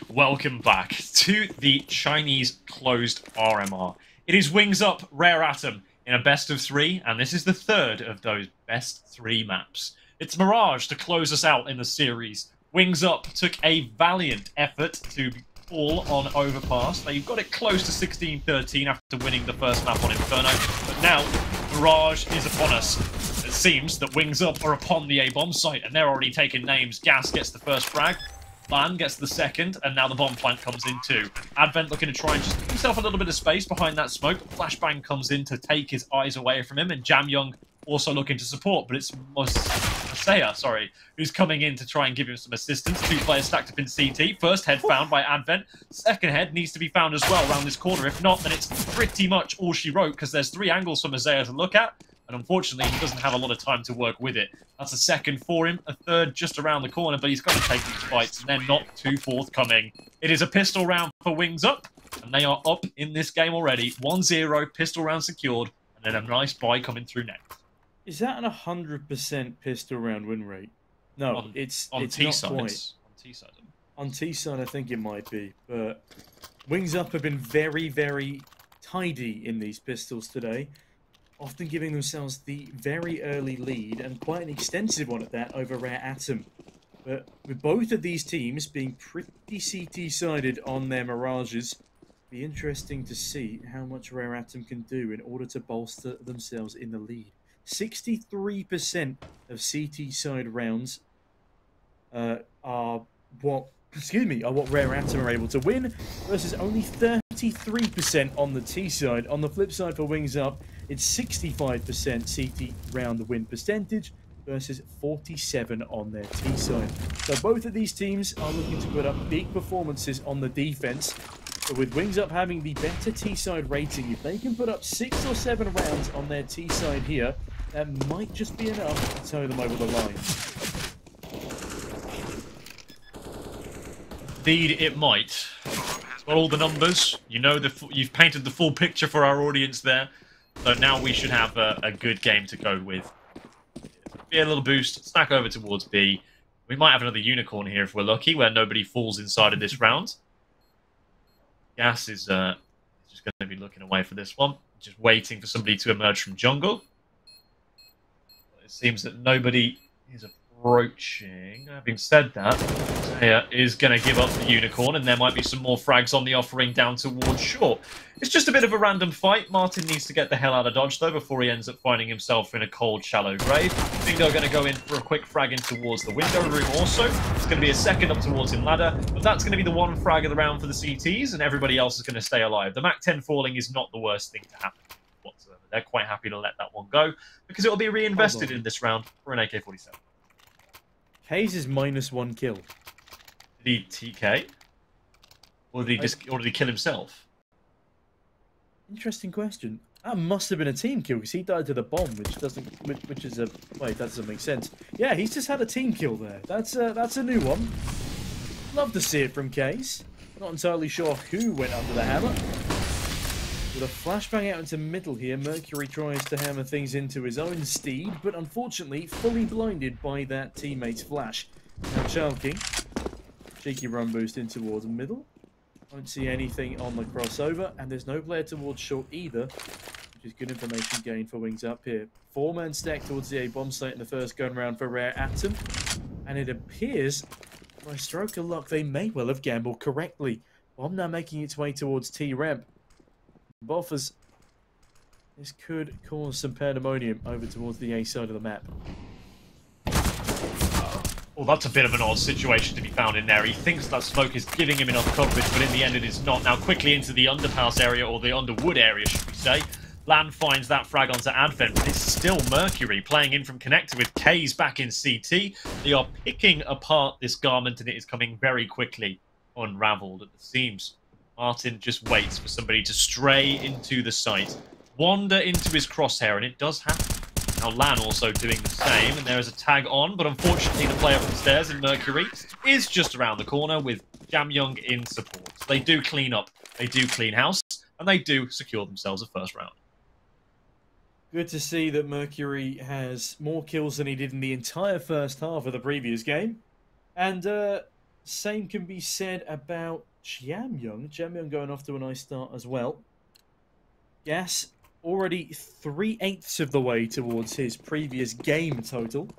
Welcome back to the Chinese closed RMR. It is Wings Up, Rare Atom in a best of three, and this is the third of those best three maps. It's Mirage to close us out in the series. Wings Up took a valiant effort to fall on Overpass. They got it close to 16-13 after winning the first map on Inferno, but now Mirage is upon us. It seems that Wings Up are upon the A-bomb site, and they're already taking names. Gas gets the first frag. Lan gets the second, and now the bomb plant comes in too. Advent looking to try and just give himself a little bit of space behind that smoke. Flashbang comes in to take his eyes away from him, and Jam Young also looking to support, but it's Masaya, who's coming in to try and give him some assistance. Two players stacked up in CT. First head found by Advent. Second head needs to be found as well around this corner. If not, then it's pretty much all she wrote, because there's three angles for Masaya to look at. And unfortunately, he doesn't have a lot of time to work with it. That's a second for him, a third just around the corner, but he's got to take these fights, and they're not too forthcoming. It is a pistol round for Wings Up, and they are up in this game already. 1-0, pistol round secured, and then a nice buy coming through next. Is that an 100% pistol round win rate? No, it's on it's T not side. quite. On T side. On T side, I think it might be, but Wings Up have been very, very tidy in these pistols today, often giving themselves the very early lead, and quite an extensive one at that, over Rare Atom. But with both of these teams being pretty CT-sided on their Mirages, it'll be interesting to see how much Rare Atom can do in order to bolster themselves in the lead. 63% of CT-side rounds are what Rare Atom are able to win, versus only 33% on the T side. On the flip side for Wings Up, it's 65% CT round win percentage versus 47 on their T side. So both of these teams are looking to put up big performances on the defense. But with Wings Up having the better T side rating, if they can put up 6 or 7 rounds on their T side here, that might just be enough to tow them over the line. Indeed, it might. Got all the numbers. You know, you've painted the full picture for our audience there. So now we should have a good game to go with. Be a little boost, stack over towards B. We might have another unicorn here if we're lucky, where nobody falls inside of this round. Gas is just going to be looking away for this one. Just waiting for somebody to emerge from jungle. It seems that nobody is approaching. Having said that, Zaya is going to give up the unicorn, and there might be some more frags on the offering down towards short. It's just a bit of a random fight. Martin needs to get the hell out of dodge, though, before he ends up finding himself in a cold, shallow grave. Bingo going to go in for a quick frag in towards the window room also. It's going to be a second up towards him ladder, but that's going to be the one frag of the round for the CTs, and everybody else is going to stay alive. The Mac-10 falling is not the worst thing to happen whatsoever. They're quite happy to let that one go, because it will be reinvested in this round for an AK-47. Hayes is -1 kill. Did he TK? Or did he kill himself? Interesting question. That must have been a team kill, because he died to the bomb, which is a... Wait, that doesn't make sense. Yeah, he's just had a team kill there. That's a new one. Love to see it from Case. Not entirely sure who went under the hammer. With a flashbang out into middle here, Mercury tries to hammer things into his own steed, but unfortunately fully blinded by that teammate's flash. Now Child King, cheeky run boost in towards middle. Don't see anything on the crossover, and there's no player towards short either, which is good information gained for Wings Up here. 4-man stack towards the A-bomb site in the first gun round for Rare Atom, and it appears, by stroke of luck, they may well have gambled correctly. Bomb now making its way towards T-ramp. Buffers. This could cause some pandemonium over towards the A side of the map. Well, that's a bit of an odd situation to be found in there. He thinks that smoke is giving him enough coverage, but in the end it is not. Now quickly into the underpass area, or the underwood area, should we say. Lan finds that frag onto Advent, but it's still Mercury playing in from connector with K's back in CT. They are picking apart this garment, and it is coming very quickly unraveled at the seams. Martin just waits for somebody to stray into the site, wander into his crosshair, and it does happen. Now Lan also doing the same, and there is a tag on, but unfortunately the player from the stairs in Mercury is just around the corner with Jam Young in support. So they do clean up, they do clean house, and they do secure themselves a first round. Good to see that Mercury has more kills than he did in the entire first half of the previous game. And Same can be said about Jamyoung. Jamyoung going off to a nice start as well. Gas already 3/8 of the way towards his previous game total.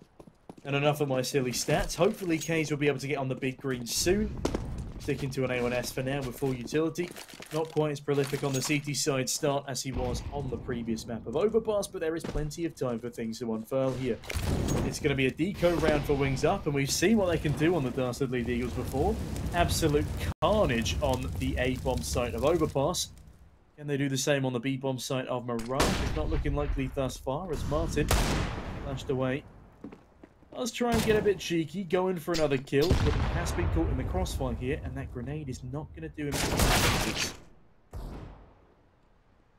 And enough of my silly stats. Hopefully Kays will be able to get on the big green soon. Sticking to an A1S for now with full utility. Not quite as prolific on the CT side start as he was on the previous map of Overpass, but there is plenty of time for things to unfurl here. It's going to be a deco round for Wings Up, and we've seen what they can do on the Dastardly Eagles before. Absolute carnage on the A-bomb site of Overpass. Can they do the same on the B-bomb site of Mirage? It's not looking likely thus far, as Martin flashed away. Let's try and get a bit cheeky, going for another kill, but he has been caught in the crossfire here, and that grenade is not going to do him any favours.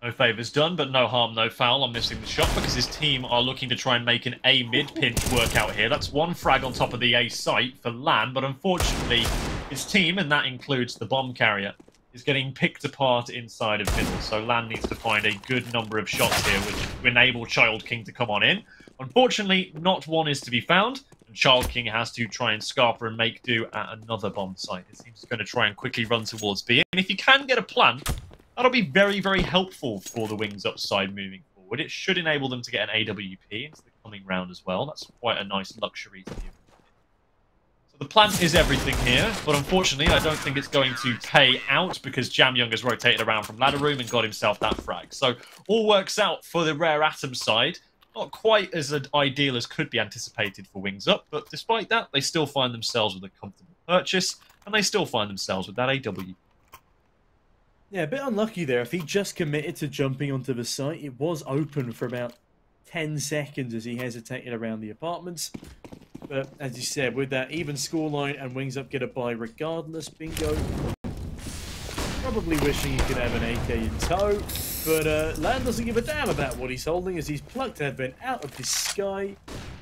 No favours done, but no harm, no foul on missing the shot, because his team are looking to try and make an A mid-pinch work out here. That's one frag on top of the A site for Lan, but unfortunately, his team, and that includes the bomb carrier, is getting picked apart inside of middle, so Lan needs to find a good number of shots here, which will enable Child King to come on in. Unfortunately, not one is to be found, and Child King has to try and scarper and make do at another bomb site. It seems he's going to try and quickly run towards B, and if you can get a plant, that'll be very, very helpful for the Wings Up side moving forward. It should enable them to get an AWP into the coming round as well. That's quite a nice luxury to give. So the plant is everything here, but unfortunately, I don't think it's going to pay out because Jamyoung has rotated around from ladder room and got himself that frag. So all works out for the Rare Atom side. Not quite as ideal as could be anticipated for Wings Up, but despite that, they still find themselves with a comfortable purchase, and they still find themselves with that AW. Yeah, a bit unlucky there. If he just committed to jumping onto the site, it was open for about 10 seconds as he hesitated around the apartments. But as you said, with that even scoreline and Wings Up get a bye regardless, bingo. Probably wishing he could have an AK in tow. But Lan doesn't give a damn about what he's holding as he's plucked Advent out of the sky.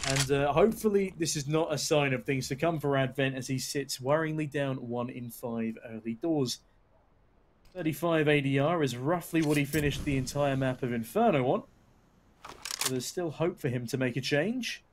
And hopefully this is not a sign of things to come for Advent as he sits worryingly down 1 in 5 early doors. 35 ADR is roughly what he finished the entire map of Inferno on. So there's still hope for him to make a change.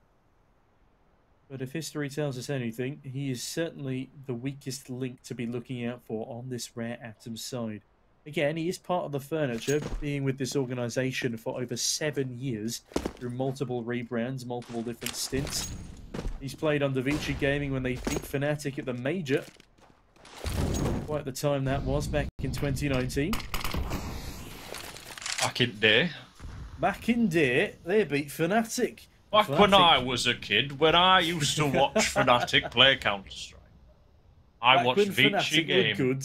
But if history tells us anything, he is certainly the weakest link to be looking out for on this Rare Atom side. Again, he is part of the furniture, being with this organisation for over 7 years, through multiple rebrands, multiple different stints. He's played under Vici Gaming when they beat Fnatic at the Major. Quite the time that was, back in 2019. Back in day. Back in day, they beat Fnatic. Back when I was a kid, when I used to watch Fnatic play Counter-Strike. I watched Vici Gaming.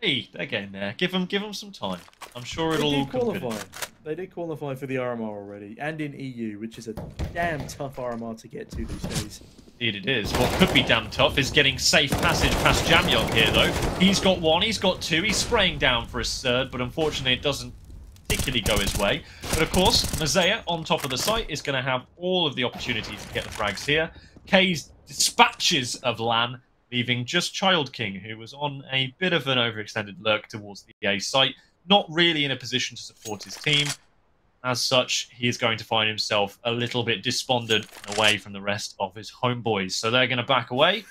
Hey, they're getting there. Give them some time. I'm sure it'll all qualify. They did qualify for the RMR already, and in EU, which is a damn tough RMR to get to these days. Indeed it is. What could be damn tough is getting safe passage past Jamyoung here, though. He's got 1, he's got 2, he's spraying down for his third, but unfortunately it doesn't particularly go his way. But of course, Mazea on top of the site is going to have all of the opportunities to get the frags here. K's dispatches of Lan, leaving just Child King, who was on a bit of an overextended lurk towards the A site, not really in a position to support his team. As such, he is going to find himself a little bit despondent away from the rest of his homeboys. So they're going to back away,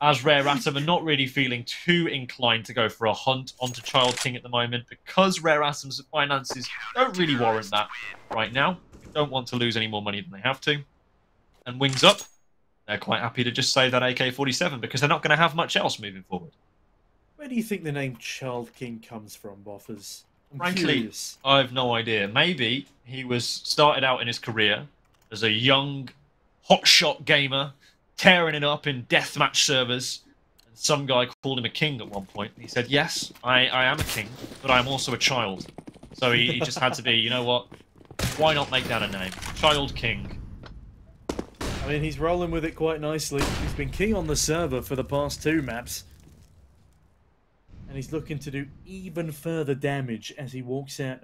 as Rare Atom are not really feeling too inclined to go for a hunt onto Child King at the moment, because Rare Atom's finances don't really warrant that right now. They don't want to lose any more money than they have to. And Wings Up, they're quite happy to just save that AK-47 because they're not going to have much else moving forward. Where do you think the name Child King comes from, Boffers? Frankly, I have no idea. Maybe he started out in his career as a young, hotshot gamer, tearing it up in deathmatch servers. And some guy called him a king at one point. And he said, yes, I am a king, but I'm also a child. So he just had to be, you know what? Why not make that a name? Child King. I mean, he's rolling with it quite nicely. He's been king on the server for the past 2 maps. And he's looking to do even further damage as he walks out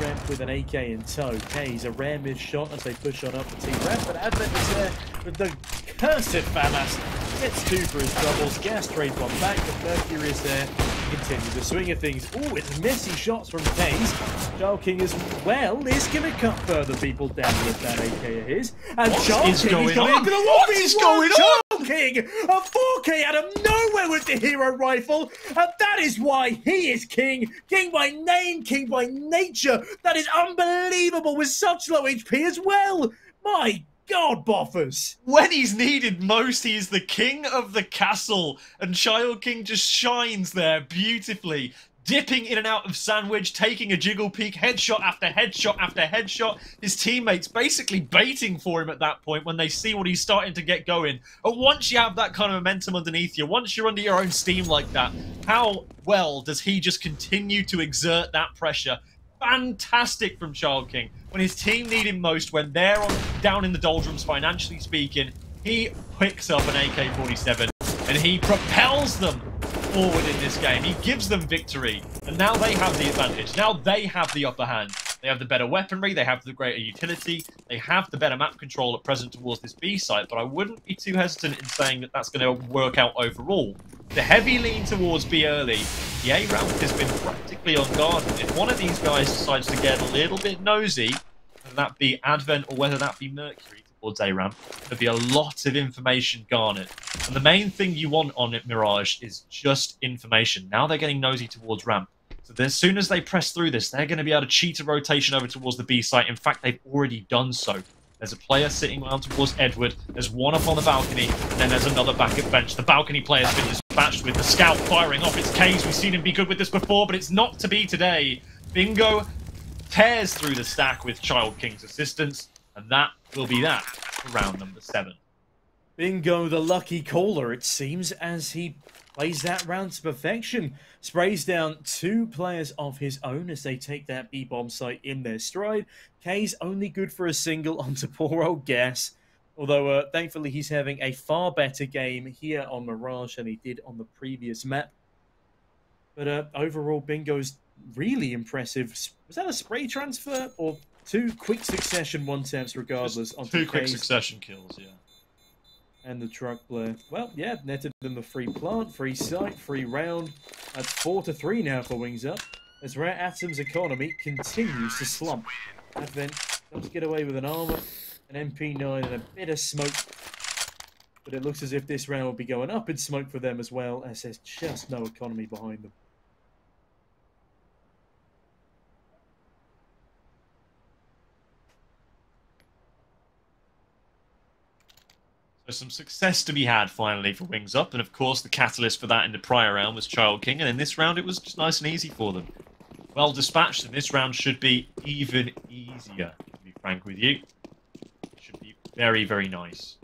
ramp with an AK in tow. K's a rare mid shot as they push on up the team ramp, but Advent is there with the cursed Famas. Gets 2 for his troubles. Gas trades one back, but Mercury is there. Continues the swing of things. Oh, it's messy shots from K's. Child King as well is going to cut further people down with that AK of his. And Child King is going into the wall. What is going on? King, a 4K out of nowhere with the hero rifle, and that is why he is king. King by name, king by nature. That is unbelievable with such low HP as well. My God, Boffers. When he's needed most, he is the king of the castle, and Child King just shines there beautifully, dipping in and out of sandwich, taking a jiggle peek, headshot after headshot after headshot. His teammates basically baiting for him at that point when they see what he's starting to get going. And once you have that kind of momentum underneath you, once you're under your own steam like that, how well does he just continue to exert that pressure? Fantastic from Child King. When his team need him most, when they're down in the doldrums financially speaking, he picks up an AK-47 and he propels them forward in this game. He gives them victory, and now they have the advantage. Now they have the upper hand. They have the better weaponry, they have the greater utility, they have the better map control at present towards this B site, but I wouldn't be too hesitant in saying that that's going to work out overall. The heavy lean towards B early, the A round has been practically unguarded. If one of these guys decides to get a little bit nosy, whether that be Advent or whether that be Mercury towards A ramp, there'll be a lot of information garnered. And the main thing you want on it, Mirage, is just information. Now they're getting nosy towards ramp. So as soon as they press through this, they're going to be able to cheat a rotation over towards the B site. In fact, they've already done so. There's a player sitting down towards Edward. There's one up on the balcony, and then there's another back at bench. The balcony player's been dispatched with the scout firing off its K's. We've seen him be good with this before, but it's not to be today. Bingo tears through the stack with Child King's assistance, and that will be that for round number 7. Bingo, the lucky caller, it seems, as he plays that round to perfection. Sprays down 2 players of his own as they take that B-bomb site in their stride. K's only good for a single onto poor old Gas. Although, thankfully, he's having a far better game here on Mirage than he did on the previous map. But overall, Bingo's really impressive. Was that a spray transfer or 2 quick succession one-taps regardless? Onto 2 quick K's succession kills, yeah. And the truck player. Well, yeah, netted them the free plant, free site, free round. That's 4-3 now for Wings Up, as Rare Atom's economy continues to slump. Advent does get away with an armor, an MP9, and a bit of smoke. But it looks as if this round will be going up in smoke for them as well, as there's just no economy behind them. So some success to be had finally for Wings Up, and of course the catalyst for that in the prior round was Child King, and in this round it was just nice and easy for them. Well dispatched, and this round should be even easier, to be frank with you. It should be very, very nice.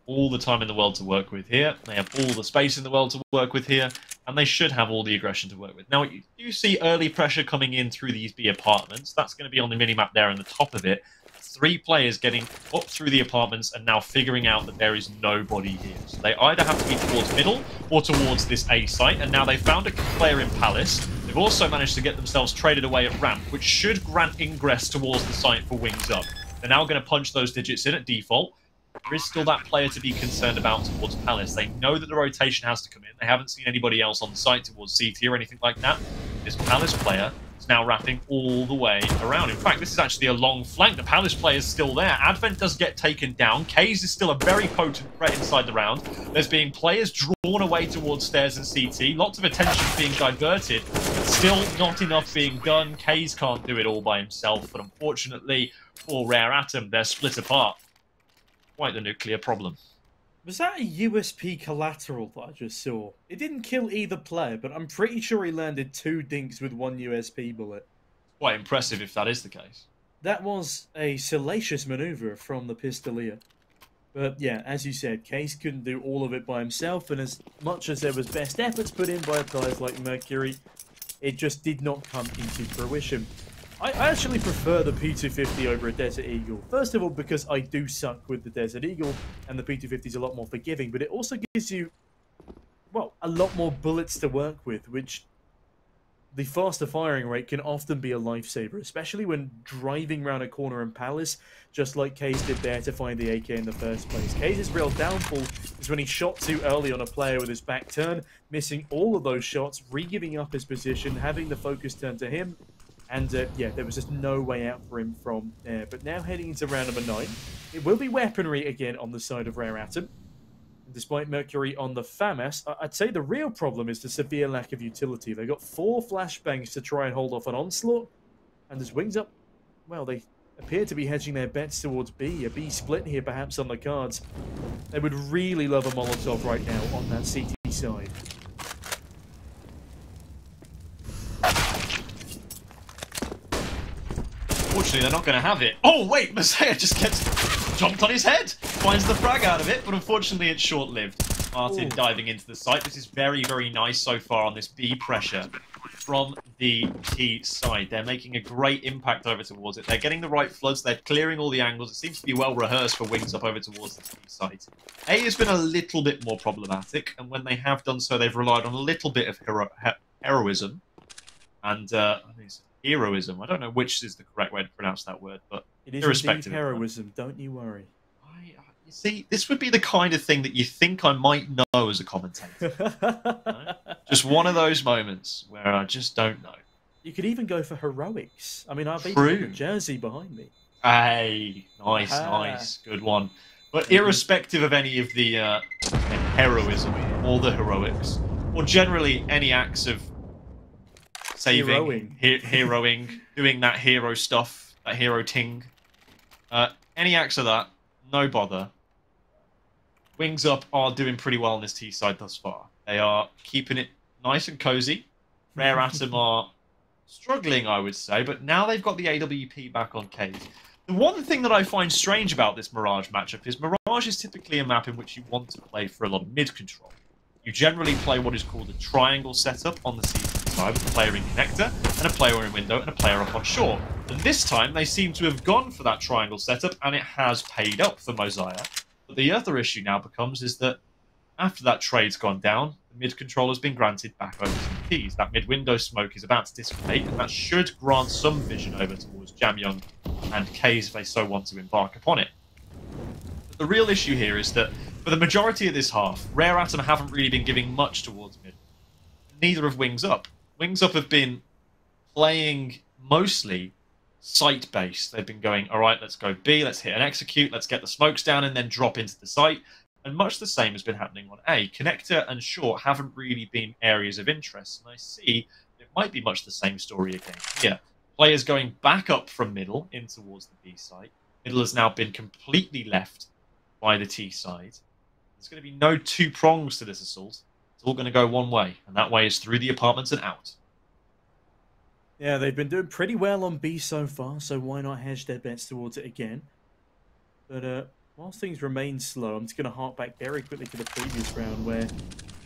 All the time in the world to work with here, they have all the space in the world to work with here, and they should have all the aggression to work with. Now, you do see early pressure coming in through these B apartments. That's going to be on the minimap there on the top of it. 3 players getting up through the apartments and now figuring out that there is nobody here. So they either have to be towards middle or towards this A site, and now they've found a player in Palace. They've also managed to get themselves traded away at ramp, which should grant ingress towards the site for Wings Up. They're now going to punch those digits in at default. There is still that player to be concerned about towards Palace. They know that the rotation has to come in. They haven't seen anybody else on the site towards CT or anything like that. This Palace player is now wrapping all the way around. In fact, this is actually a long flank. The Palace player is still there. Advent does get taken down. Kays is still a very potent threat inside the round. There's being players drawn away towards stairs and CT. Lots of attention being diverted, but still not enough being done. Kays can't do it all by himself, but unfortunately for Rare Atom, they're split apart. Quite the nuclear problem. Was that a USP collateral that I just saw? It didn't kill either player, but I'm pretty sure he landed 2 dinks with 1 USP bullet. Quite impressive if that is the case. That was a salacious maneuver from the Pistolier. But yeah, as you said, Case couldn't do all of it by himself, and as much as there was best efforts put in by players like Mercury, it just did not come into fruition. I actually prefer the P250 over a Desert Eagle. First of all, because I do suck with the Desert Eagle, and the P250 is a lot more forgiving, but it also gives you, well, a lot more bullets to work with, which the faster firing rate can often be a lifesaver, especially when driving around a corner in Palace, just like Case did there to find the AK in the first place. Case's real downfall is when he shot too early on a player with his back turn, missing all of those shots, re-giving up his position, having the focus turn to him, and yeah, there was just no way out for him from there. But now heading into round number 9, it will be weaponry again on the side of Rare Atom. Despite Mercury on the FAMAS, I'd say the real problem is the severe lack of utility. They've got 4 flashbangs to try and hold off an onslaught, and as Wings Up, well, they appear to be hedging their bets towards B. A B split here perhaps on the cards. They would really love a Molotov right now on that CT side. Unfortunately, they're not going to have it. Oh, wait, Messiah just gets jumped on his head. Finds the frag out of it, but unfortunately it's short-lived. Martin diving into the site. This is very, very nice so far on this B pressure from the T side. They're making a great impact over towards it. They're getting the right floods. They're clearing all the angles. It seems to be well rehearsed for Wings Up over towards the T side. A has been a little bit more problematic, and when they have done so, they've relied on a little bit of heroism and heroism. I don't know which is the correct way to pronounce that word, but it is indeed heroism. Don't you worry. You see, this would be the kind of thing that you think I might know as a commentator. Right? Just one of those moments where I just don't know. You could even go for heroics. I mean, I've beat the jersey behind me. Hey, nice, nice, good one. But irrespective of any of the heroism or the heroics, or generally any acts of saving, heroing, doing that hero stuff, that hero ting, any acts of that, no bother. Wings Up are doing pretty well on this T side thus far. They are keeping it nice and cozy. Rare Atom are struggling, I would say, but now they've got the AWP back on K's. The one thing that I find strange about this Mirage matchup is Mirage is typically a map in which you want to play for a lot of mid-control. You generally play what is called a triangle setup on the CT side with a player in connector, and a player in window, and a player up on shore. And this time, they seem to have gone for that triangle setup, and it has paid up for Mosiah. But the other issue now becomes is that after that trade's gone down, the mid-control has been granted back over to the T's. That mid-window smoke is about to dissipate, and that should grant some vision over towards Jamyoung and K's if they so want to embark upon it. But the real issue here is that for the majority of this half, Rare Atom haven't really been giving much towards mid. Neither have Wings Up. Wings Up have been playing mostly site-based. They've been going, all right, let's go B, let's hit and execute, let's get the smokes down and then drop into the site. And much the same has been happening on A. Connector and short haven't really been areas of interest. And I see it might be much the same story again here. Players going back up from middle in towards the B site. Middle has now been completely left by the T side. There's going to be no 2 prongs to this assault. It's all going to go one way, and that way is through the apartments and out. Yeah, they've been doing pretty well on B so far, so why not hedge their bets towards it again? But whilst things remain slow, I'm just going to hark back very quickly to the previous round where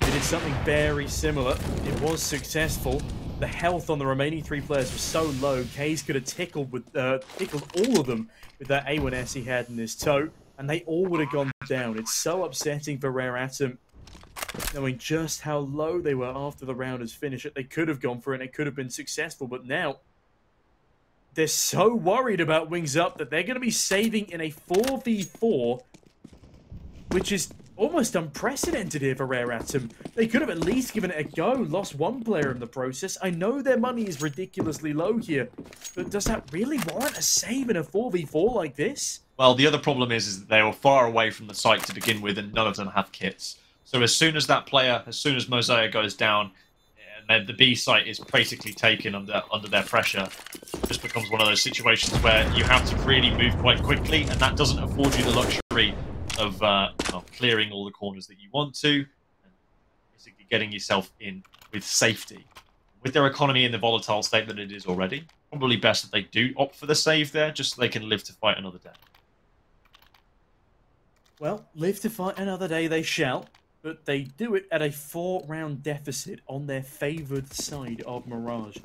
they did something very similar. It was successful. The health on the remaining 3 players was so low, Kays could have tickled all of them with that A1S he had in his toe, and they all would have gone down. It's so upsetting for Rare Atom, knowing just how low they were after the round has finished. They could have gone for it and it could have been successful, but now they're so worried about Wings Up that they're going to be saving in a 4v4, which is almost unprecedented here for Rare Atom. They could have at least given it a go, lost 1 player in the process. I know their money is ridiculously low here, but does that really warrant a save in a 4v4 like this? Well, the other problem is that they were far away from the site to begin with, and none of them have kits. So as soon as that player, as soon as Mosiah goes down, and then the B site is basically taken under their pressure, it just becomes one of those situations where you have to really move quite quickly, and that doesn't afford you the luxury of clearing all the corners that you want to, and basically getting yourself in with safety. With their economy in the volatile state that it is already, probably best that they do opt for the save there, just so they can live to fight another day. Well, live to fight another day they shall, but they do it at a 4-round deficit on their favoured side of Mirage.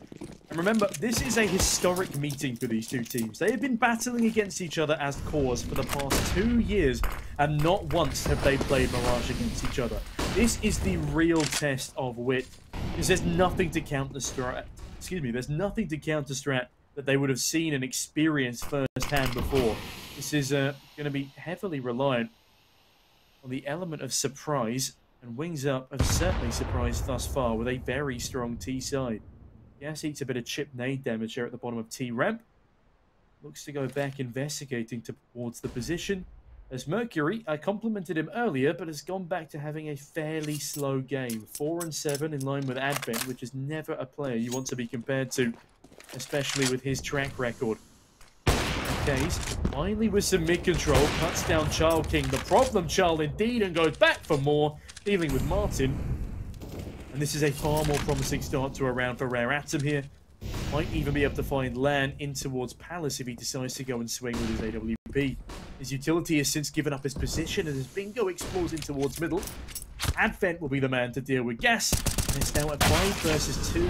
And remember, this is a historic meeting for these 2 teams. They have been battling against each other as cores for the past 2 years, and not once have they played Mirage against each other. This is the real test of wit, because there's nothing to counter strat. There's nothing to counter strat that they would have seen and experienced firsthand before. This is going to be heavily reliant on the element of surprise, and Wings Up have certainly surprised thus far with a very strong T side. Gas eats a bit of chip nade damage here at the bottom of T ramp. Looks to go back investigating towards the position As Mercury, I complimented him earlier, but has gone back to having a fairly slow game. 4 and 7 in line with Advent, which is never a player you want to be compared to, especially with his track record. Case, finally with some mid-control, cuts down Child King, the problem child indeed, and goes back for more, dealing with Martin. And this is a far more promising start to a round for Rare Atom here. Might even be able to find Lan in towards Palace if he decides to go and swing with his AWP. His utility has since given up his position and as Bingo explores in towards middle. Advent will be the man to deal with Gas. And it's now at 5 versus 2.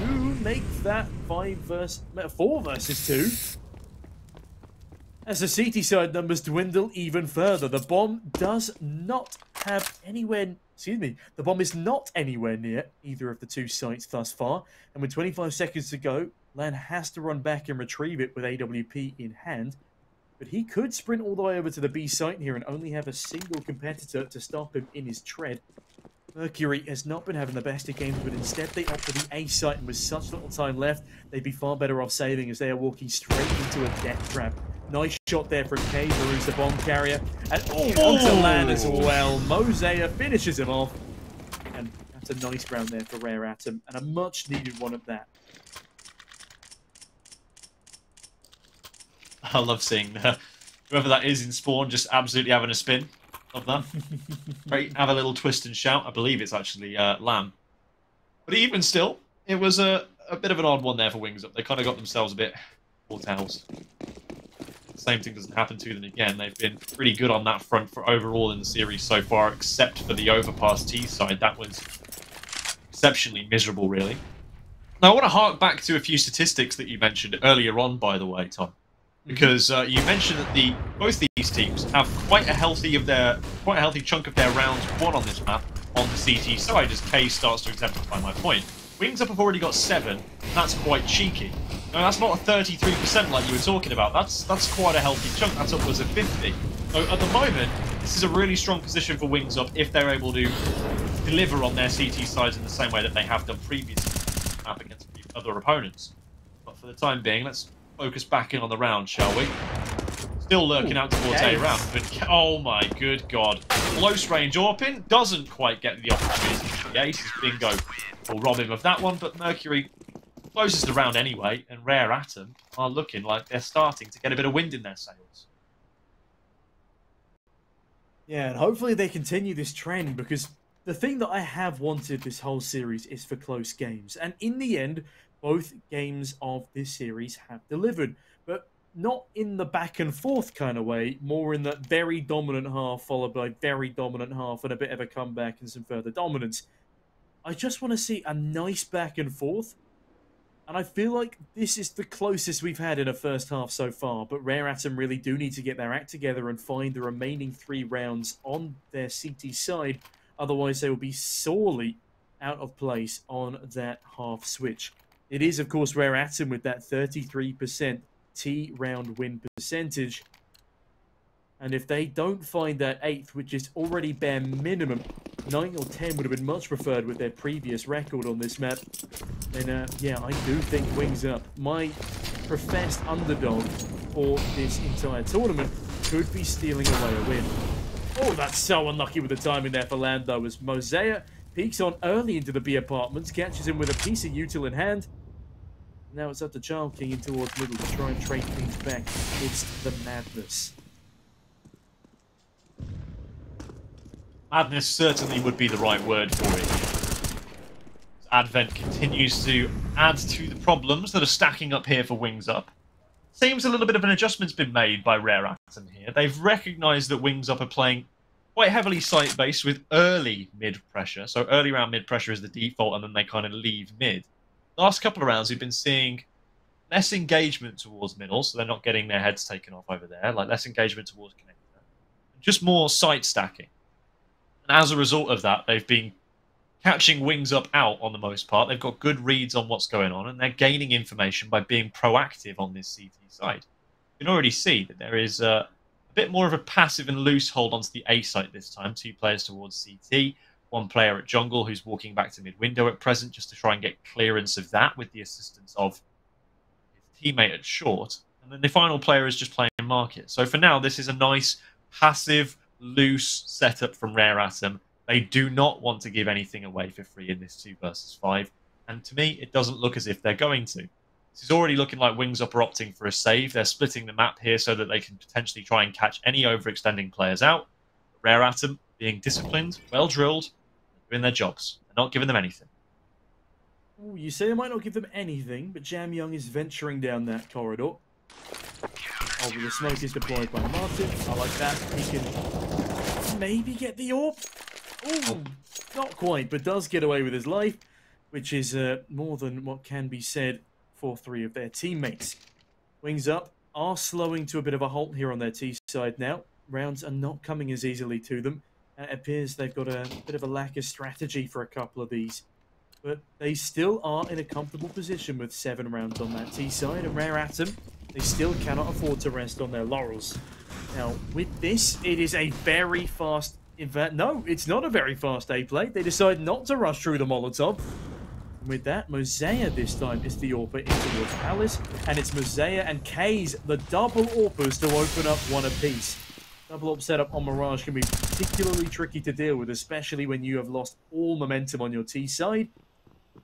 Make that 4 versus 2. As the CT side numbers dwindle even further, the bomb does not have anywhere... Excuse me. The bomb is not anywhere near either of the two sites thus far. And with 25 seconds to go, Lan has to run back and retrieve it with AWP in hand. But he could sprint all the way over to the B site here and only have a single competitor to stop him in his tread. Mercury has not been having the best of games, but instead they opt for the A site, and with such little time left, they'd be far better off saving as they are walking straight into a death trap. Nice shot there from K, Baru's the bomb carrier, and onto Lan as well. Mosea finishes him off, and that's a nice round there for Rare Atom, and a much needed one at that. I love seeing whoever that is in spawn just absolutely having a spin. Love that. Great, have a little twist and shout. I believe it's actually Lamb. But even still, it was a bit of an odd one there for Wings Up. They kind of got themselves a bit full towels. The same thing doesn't happen to them again. They've been pretty good on that front for overall in the series so far, except for the overpass T side. That was exceptionally miserable, really. Now, I want to hark back to a few statistics that you mentioned earlier on, by the way, Tom. Because you mentioned that both these teams have quite a healthy chunk of their rounds won on this map on the CT side, as K starts to exemplify my point. Wings Up have already got 7, and that's quite cheeky. No, that's not a 33% like you were talking about. That's quite a healthy chunk. That's upwards of 50. So at the moment, this is a really strong position for Wings Up if they're able to deliver on their CT sides in the same way that they have done previously up against other opponents. But for the time being, let's focus back in on the round, shall we? Still lurking out towards A round, but oh my good god. Close range Orpin doesn't quite get the opportunity for the ace. Bingo will rob him of that one, but Mercury closes the round anyway, and Rare Atom are looking like they're starting to get a bit of wind in their sails. Yeah, and hopefully they continue this trend, because the thing that I have wanted this whole series is for close games. And in the end, both games of this series have delivered, but not in the back and forth kind of way, more in that very dominant half followed by very dominant half and a bit of a comeback and some further dominance. I just want to see a nice back and forth, and I feel like this is the closest we've had in a first half so far, but Rare Atom really do need to get their act together and find the remaining 3 rounds on their CT side, otherwise they will be sorely out of place on that half switch. It is, of course, Rare Atom with that 33% T round win percentage. And if they don't find that 8th, which is already bare minimum, 9 or 10 would have been much preferred with their previous record on this map, then, yeah, I do think Wings Up, my professed underdog for this entire tournament, could be stealing away a win. Oh, that's so unlucky with the timing there for Land, though, as Mosea peeks on early into the B apartments, catches him with a piece of util in hand. Now it's up to Child King in towards middle to try and trade things back. It's the madness. Madness certainly would be the right word for it. Advent continues to add to the problems that are stacking up here for Wings Up. Seems a little bit of an adjustment's been made by Rare Atom here. They've recognised that Wings Up are playing quite heavily site-based with early mid-pressure. So early round mid-pressure is the default, and then they kind of leave mid. Last couple of rounds, we've been seeing less engagement towards middle, so they're not getting their heads taken off over there, like less engagement towards connector. Just more site stacking. And as a result of that, they've been catching Wings Up out on the most part. They've got good reads on what's going on, and they're gaining information by being proactive on this CT side. You can already see that there is a bit more of a passive and loose hold onto the A site this time. 2 players towards CT, 1 player at jungle who's walking back to mid-window at present just to try and get clearance of that with the assistance of his teammate at short. And then the final player is just playing market. So for now, this is a nice, passive, loose setup from Rare Atom. They do not want to give anything away for free in this 2 versus 5. And to me, it doesn't look as if they're going to. This is already looking like Wings Up are opting for a save. They're splitting the map here so that they can potentially try and catch any overextending players out. Rare Atom, being disciplined, well-drilled, doing their jobs. They're not giving them anything. Ooh, you say I might not give them anything, but Jam Young is venturing down that corridor. Oh, the smoke is deployed by Martin. I like that. He can maybe get the orb. Ooh, not quite, but does get away with his life, which is more than what can be said for 3 of their teammates. Wings Up are slowing to a bit of a halt here on their T side now. Rounds are not coming as easily to them. It appears they've got a bit of a lack of strategy for a couple of these. But they still are in a comfortable position with 7 rounds on that T side. And Rare Atom, they still cannot afford to rest on their laurels. Now, with this, it is a very fast... In fact, no, it's not a very fast A-play. They decide not to rush through the Molotov. And with that, Mosea this time is the AWPer in towards Palace. And it's Mosea and Kays, the double AWPers, to open up one apiece. Double AWP setup on Mirage can be particularly tricky to deal with, especially when you have lost all momentum on your T side.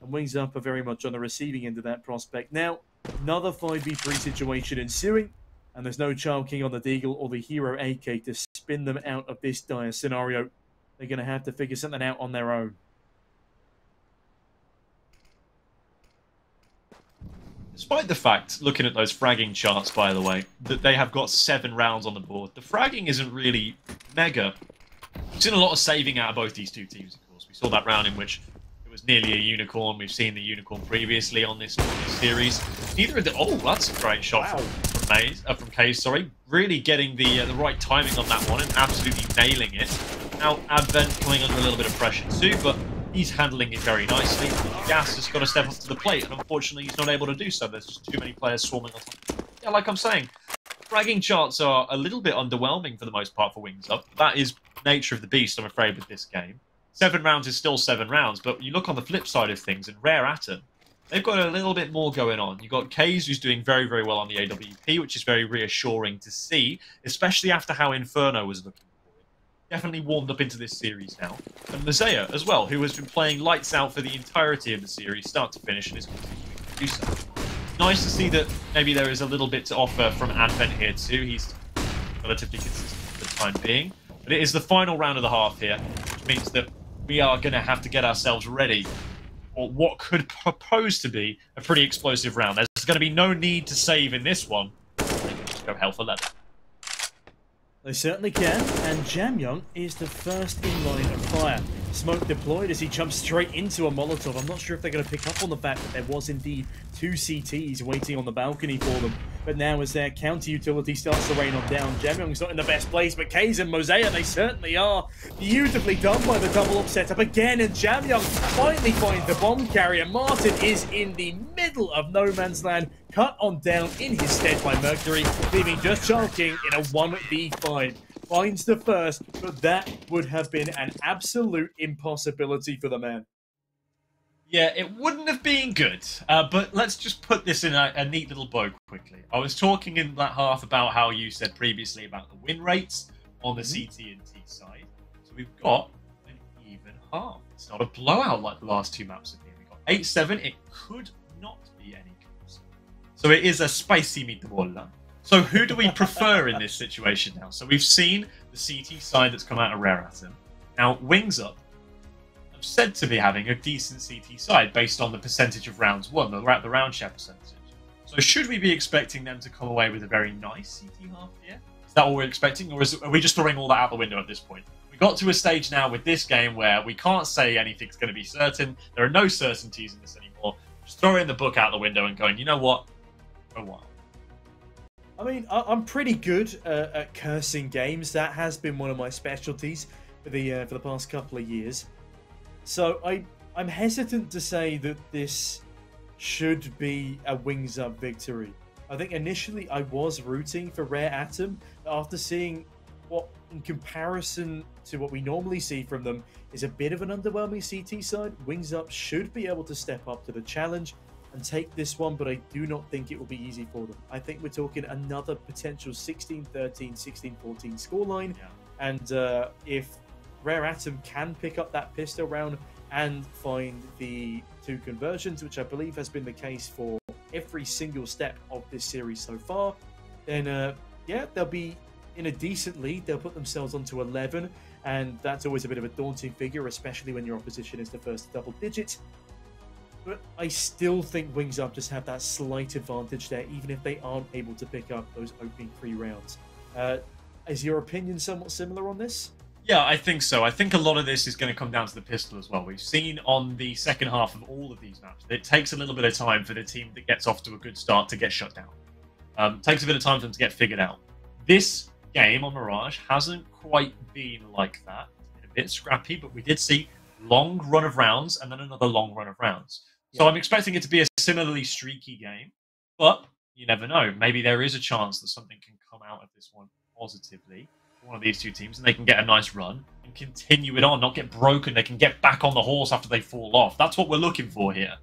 And Wings Up are very much on the receiving end of that prospect. Now, another 5v3 situation ensuing. And there's no Child King on the Deagle or the Hero AK to spin them out of this dire scenario. They're going to have to figure something out on their own. Despite the fact, looking at those fragging charts, by the way, that they have got 7 rounds on the board, the fragging isn't really mega. We've seen a lot of saving out of both these 2 teams, of course. We saw that round in which it was nearly a unicorn. We've seen the unicorn previously on this series. Neither of the... Oh, that's a great shot from Kays, sorry. Really getting the right timing on that one and absolutely nailing it. Now, Advent coming under a little bit of pressure too, but he's handling it very nicely. Gas has got to step up to the plate, and unfortunately he's not able to do so. There's just too many players swarming on top. Yeah, like I'm saying, fragging charts are a little bit underwhelming for the most part for Wings Up. That is nature of the beast, I'm afraid, with this game. 7 rounds is still 7 rounds, but you look on the flip side of things, and Rare Atom, they've got a little bit more going on. You've got Kays, who's doing very, very well on the AWP, which is very reassuring to see, especially after how Inferno was looking for it. Definitely warmed up into this series now. And Mosea as well, who has been playing lights out for the entirety of the series, start to finish, and is continuing to do so. Nice to see that maybe there is a little bit to offer from Advent here too. He's relatively consistent for the time being. But it is the final round of the half here, which means that we are going to have to get ourselves ready or what could propose to be a pretty explosive round. There's going to be no need to save in this one. They can just go hell for leather. They certainly can, and Jam Young is the first in line of fire. Smoke deployed as he jumps straight into a Molotov. I'm not sure if they're going to pick up on the fact that there was indeed 2 CTs waiting on the balcony for them. But now as their counter utility starts to rain on down, Jam Young's not in the best place, but Kays and Mosea, they certainly are. Beautifully done by the double up setup again, and Jam Young finally finds the bomb carrier. Martin is in the middle of no man's land, cut on down in his stead by Mercury, leaving just Child King in a 1v5. Finds the first, but that would have been an absolute impossibility for the man. Yeah, it wouldn't have been good, but let's just put this in a neat little bow quickly. I was talking in that half about how you said previously about the win rates on the CT and T side. So we've got an even half. It's not a blowout like the last 2 maps have been. We've got 8-7. It could not be any closer. So it is a spicy meatball. So who do we prefer in this situation now? So we've seen the CT side that's come out of Rare Atom. Now, Wings Up have said to be having a decent CT side based on the percentage of rounds won, the round share percentage. So should we be expecting them to come away with a very nice CT half here? Is that what we're expecting, or are we just throwing all that out the window at this point? We got to a stage now with this game where we can't say anything's going to be certain. There are no certainties in this anymore. Just throwing the book out the window and going, you know what? For a while. I mean, I'm pretty good at cursing games. That has been one of my specialties for the past couple of years. So I'm hesitant to say that this should be a Wings Up victory. I think initially I was rooting for Rare Atom, but after seeing what, in comparison to what we normally see from them, is a bit of an underwhelming CT side, Wings Up should be able to step up to the challenge and take this one, but I do not think it will be easy for them. I think we're talking another potential 16-13, 16-14 scoreline, And if Rare Atom can pick up that pistol round and find the 2 conversions, which I believe has been the case for every single step of this series so far, then yeah, they'll be in a decent lead. They'll put themselves onto 11, and that's always a bit of a daunting figure, especially when your opposition is the first double digit. But I still think Wings Up just have that slight advantage there, even if they aren't able to pick up those opening 3 rounds. Is your opinion somewhat similar on this? Yeah, I think so. I think a lot of this is going to come down to the pistol as well. We've seen on the second half of all of these maps that it takes a little bit of time for the team that gets off to a good start to get shut down. Takes a bit of time for them to get figured out. This game on Mirage hasn't quite been like that. It's been a bit scrappy, but we did see long run of rounds and then another long run of rounds. So I'm expecting it to be a similarly streaky game, but you never know. Maybe there is a chance that something can come out of this one positively for one of these 2 teams and they can get a nice run and continue it on, not get broken. They can get back on the horse after they fall off. That's what we're looking for here.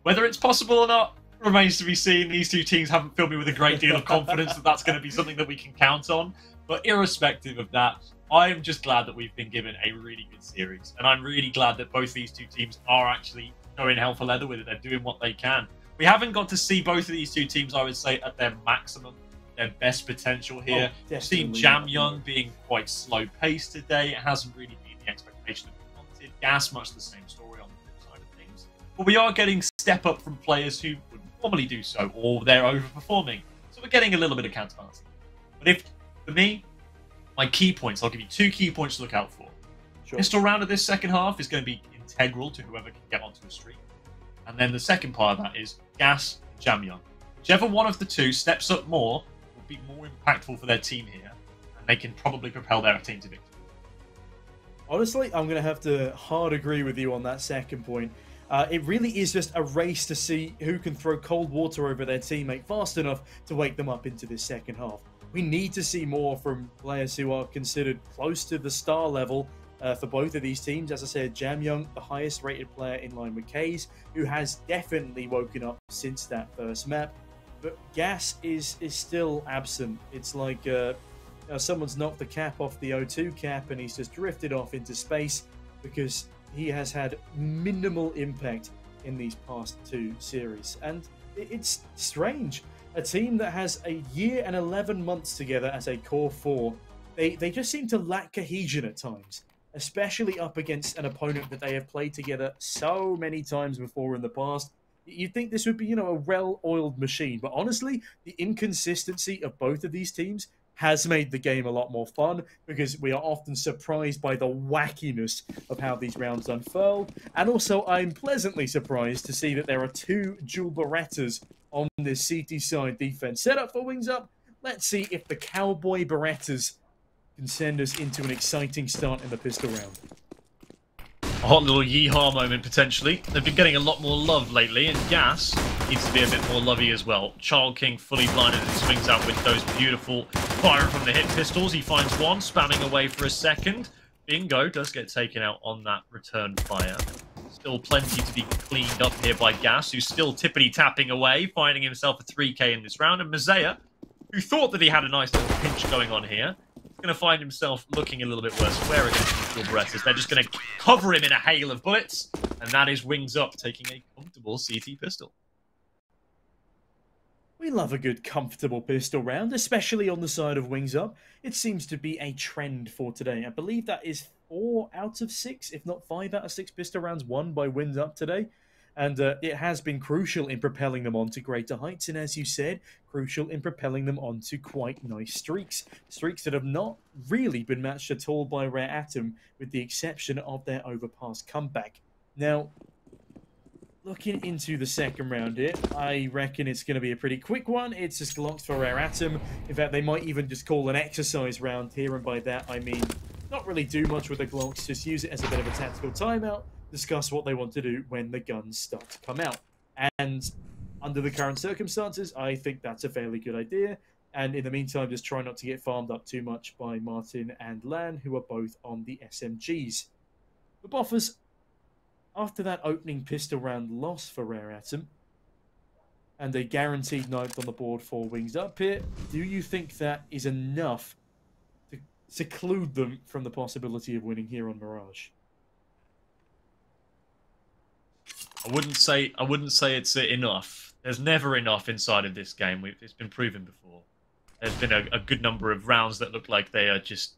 Whether it's possible or not remains to be seen. These 2 teams haven't filled me with a great deal of confidence that that's going to be something that we can count on. But irrespective of that, I'm just glad that we've been given a really good series. And I'm really glad that both these 2 teams are actually going hell for leather with it. They're doing what they can. We haven't got to see both of these 2 teams, I would say, at their maximum, their best potential here. We've seen Jam Young being quite slow-paced today. It hasn't really been the expectation that we wanted. Gas, much the same story on the flip side of things. But we are getting step up from players who would normally do so, or they're overperforming. So we're getting a little bit of counterbalancing. But if, for me, my key points, I'll give you 2 key points to look out for. Sure. Pistol round of this second half is going to be integral to whoever can get onto a streak. And then the second part of that is Gas and Jam Young. Whichever one of the 2 steps up more will be more impactful for their team here, and they can probably propel their team to victory. Honestly, I'm going to have to hard agree with you on that second point. It really is just a race to see who can throw cold water over their teammate fast enough to wake them up into this second half. We need to see more from players who are considered close to the star level for both of these teams. As I said, Jam Young, the highest rated player in line with Kays, who has definitely woken up since that first map. But Gas is still absent. It's like someone's knocked the cap off the O2 cap and he's just drifted off into space because he has had minimal impact in these past 2 series. And it's strange. A team that has a year and 11 months together as a core 4, they just seem to lack cohesion at times, especially up against an opponent that they have played together so many times before in the past. You'd think this would be, a well-oiled machine, but honestly, the inconsistency of both of these teams has made the game a lot more fun because we are often surprised by the wackiness of how these rounds unfurl. And also, I'm pleasantly surprised to see that there are 2 dual Berettas on this CT side defense setup for Wings Up. Let's see if the Cowboy Berettas can send us into an exciting start in the pistol round. A hot little yeehaw moment, potentially. They've been getting a lot more love lately, and Gas needs to be a bit more lovey as well. Child King fully blinded and swings out with those beautiful fire from the hip pistols. He finds one, spamming away for a second. Bingo does get taken out on that return fire. Still plenty to be cleaned up here by Gas, who's still tippity-tapping away, finding himself a 3k in this round. And Mazea, who thought that he had a nice little pinch going on here, going to find himself looking a little bit worse. Where against the Berettas? They're just going to cover him in a hail of bullets, and that is Wings Up taking a comfortable CT pistol. We love a good comfortable pistol round, especially on the side of Wings Up. It seems to be a trend for today. I believe that is 4 out of 6, if not 5 out of 6 pistol rounds won by Wings Up today. And it has been crucial in propelling them on to greater heights. And as you said, crucial in propelling them onto quite nice streaks. Streaks that have not really been matched at all by Rare Atom, with the exception of their overpass comeback. Now, looking into the second round here, I reckon it's going to be a pretty quick one. It's just Glocks for Rare Atom. In fact, they might even just call an exercise round here. And by that, I mean, not really do much with the Glocks. Just use it as a bit of a tactical timeout. Discuss what they want to do when the guns start to come out. And under the current circumstances, I think that's a fairly good idea. And in the meantime, just try not to get farmed up too much by Martin and Lan, who are both on the SMGs. The Boffers, after that opening pistol round loss for Rare Atom, and a guaranteed 9th on the board for Wings Up here, do you think that is enough to seclude them from the possibility of winning here on Mirage. I wouldn't say it's enough. There's never enough inside of this game. It's been proven before. There's been a good number of rounds that look like they are just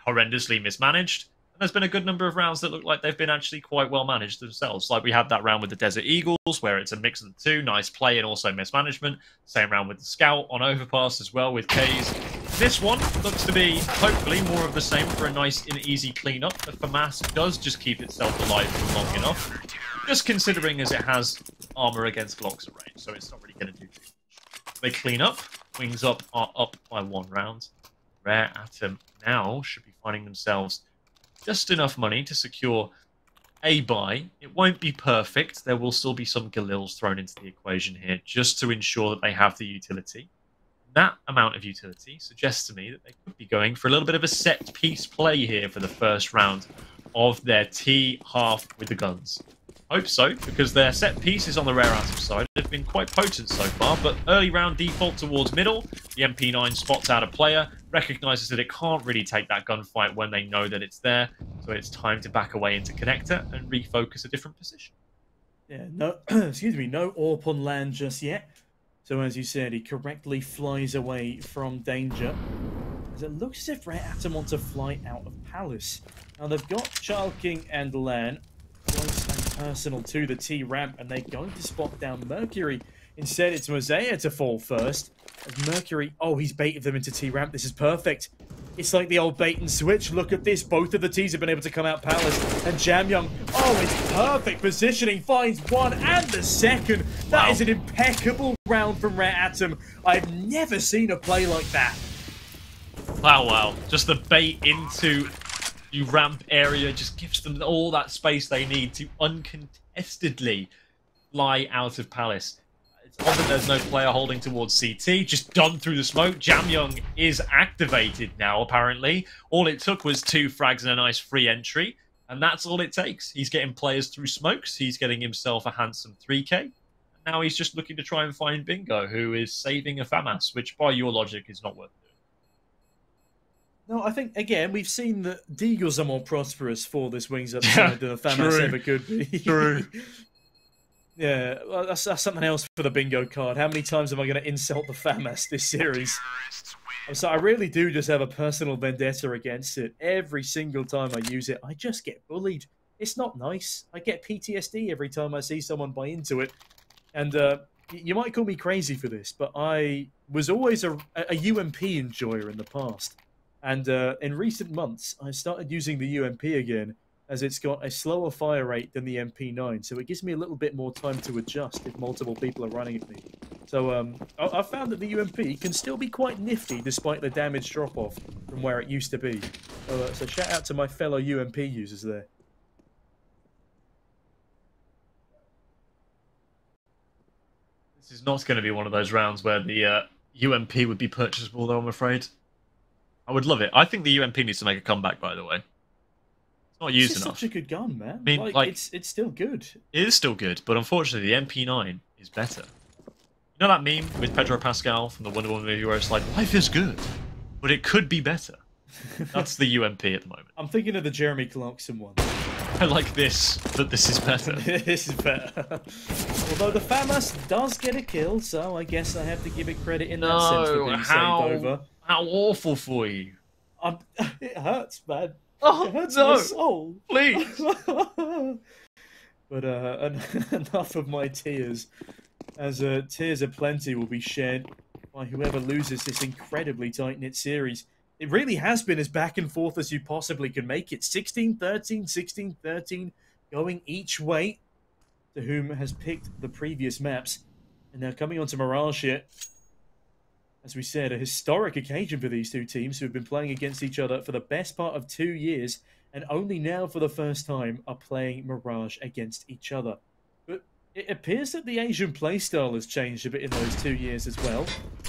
horrendously mismanaged. And there's been a good number of rounds that look like they've been actually quite well managed themselves. Like we had that round with the Desert Eagles, where it's a mix of the two, nice play and also mismanagement. Same round with the Scout on Overpass as well with K's. This one looks to be, hopefully, more of the same for a nice and easy cleanup. The FAMAS does just keep itself alive for long enough. Just considering as it has armor against blocks at range, so it's not really going to do too much. They clean up. Wings Up are up by 1 round. Rare Atom now should be finding themselves just enough money to secure a buy. It won't be perfect. There will still be some Galils thrown into the equation here just to ensure that they have the utility. That amount of utility suggests to me that they could be going for a little bit of a set-piece play here for the first round of their T half with the guns. Hope so, because their set piece is on the Rare Atom side. They've been quite potent so far, but early round default towards middle. The MP9 spots out a player, recognises that it can't really take that gunfight when they know that it's there, so it's time to back away into connector and refocus a different position. Yeah, no, excuse me, no AWP on land just yet. So as you said, he correctly flies away from danger. As it looks as if Rare Atom want to fly out of Palace. Now they've got Child King and Lan close and personal to the T ramp, and they're going to spot down Mercury. Instead, it's Mosaic to fall first. As Mercury, oh, he's baited them into T ramp. This is perfect. It's like the old bait and switch. Look at this. Both of the T's have been able to come out Palace. And Jamyoung, oh, it's perfect positioning. Finds one and the second. That is an impeccable round from Rare Atom. I've never seen a play like that. Wow. Just the bait into the ramp area just gives them all that space they need to uncontestedly fly out of Palace. It's odd that there's no player holding towards CT, just done through the smoke. Jamyoung is activated now, apparently. All it took was 2 frags and a nice free entry, and that's all it takes. He's getting players through smokes, he's getting himself a handsome 3k, and now he's just looking to try and find Bingo, who is saving a FAMAS, which by your logic is not worth doing. No, I think, again, we've seen that Deagles are more prosperous for this Wings Up side than the FAMAS ever could be. True. Yeah, well, that's something else for the bingo card. How many times am I going to insult the FAMAS this series? I'm sorry, I really do just have a personal vendetta against it. Every single time I use it, I just get bullied. It's not nice. I get PTSD every time I see someone buy into it. And you might call me crazy for this, but I was always a UMP enjoyer in the past. And in recent months, I started using the UMP again, as it's got a slower fire rate than the MP9, so it gives me a little bit more time to adjust if multiple people are running at me. So I've found that the UMP can still be quite nifty despite the damage drop-off from where it used to be. So shout out to my fellow UMP users there. This is not going to be one of those rounds where the UMP would be purchasable, though, I'm afraid. I would love it. I think the UMP needs to make a comeback, by the way. It's not used enough. It's such a good gun, man. I mean, like, it's still good. It is still good, but unfortunately, the MP9 is better. You know that meme with Pedro Pascal from the Wonder Woman movie where it's like, life is good, but it could be better? That's the UMP at the moment. I'm thinking of the Jeremy Clarkson one. I like this, but this is better. This is better. Although the FAMAS does get a kill, so I guess I have to give it credit in that sense for being saved over. How awful for you. It hurts, man. Oh, it hurts no. my soul. Please. But enough of my tears, as tears aplenty will be shared by whoever loses this incredibly tight-knit series. It really has been as back and forth as you possibly can make it. 16-13, 16-13, going each way to whom has picked the previous maps. And now coming on to Mirage here. As we said, a historic occasion for these two teams who have been playing against each other for the best part of 2 years, and only now for the first time are playing Mirage against each other. But it appears that the Asian playstyle has changed a bit in those 2 years as well.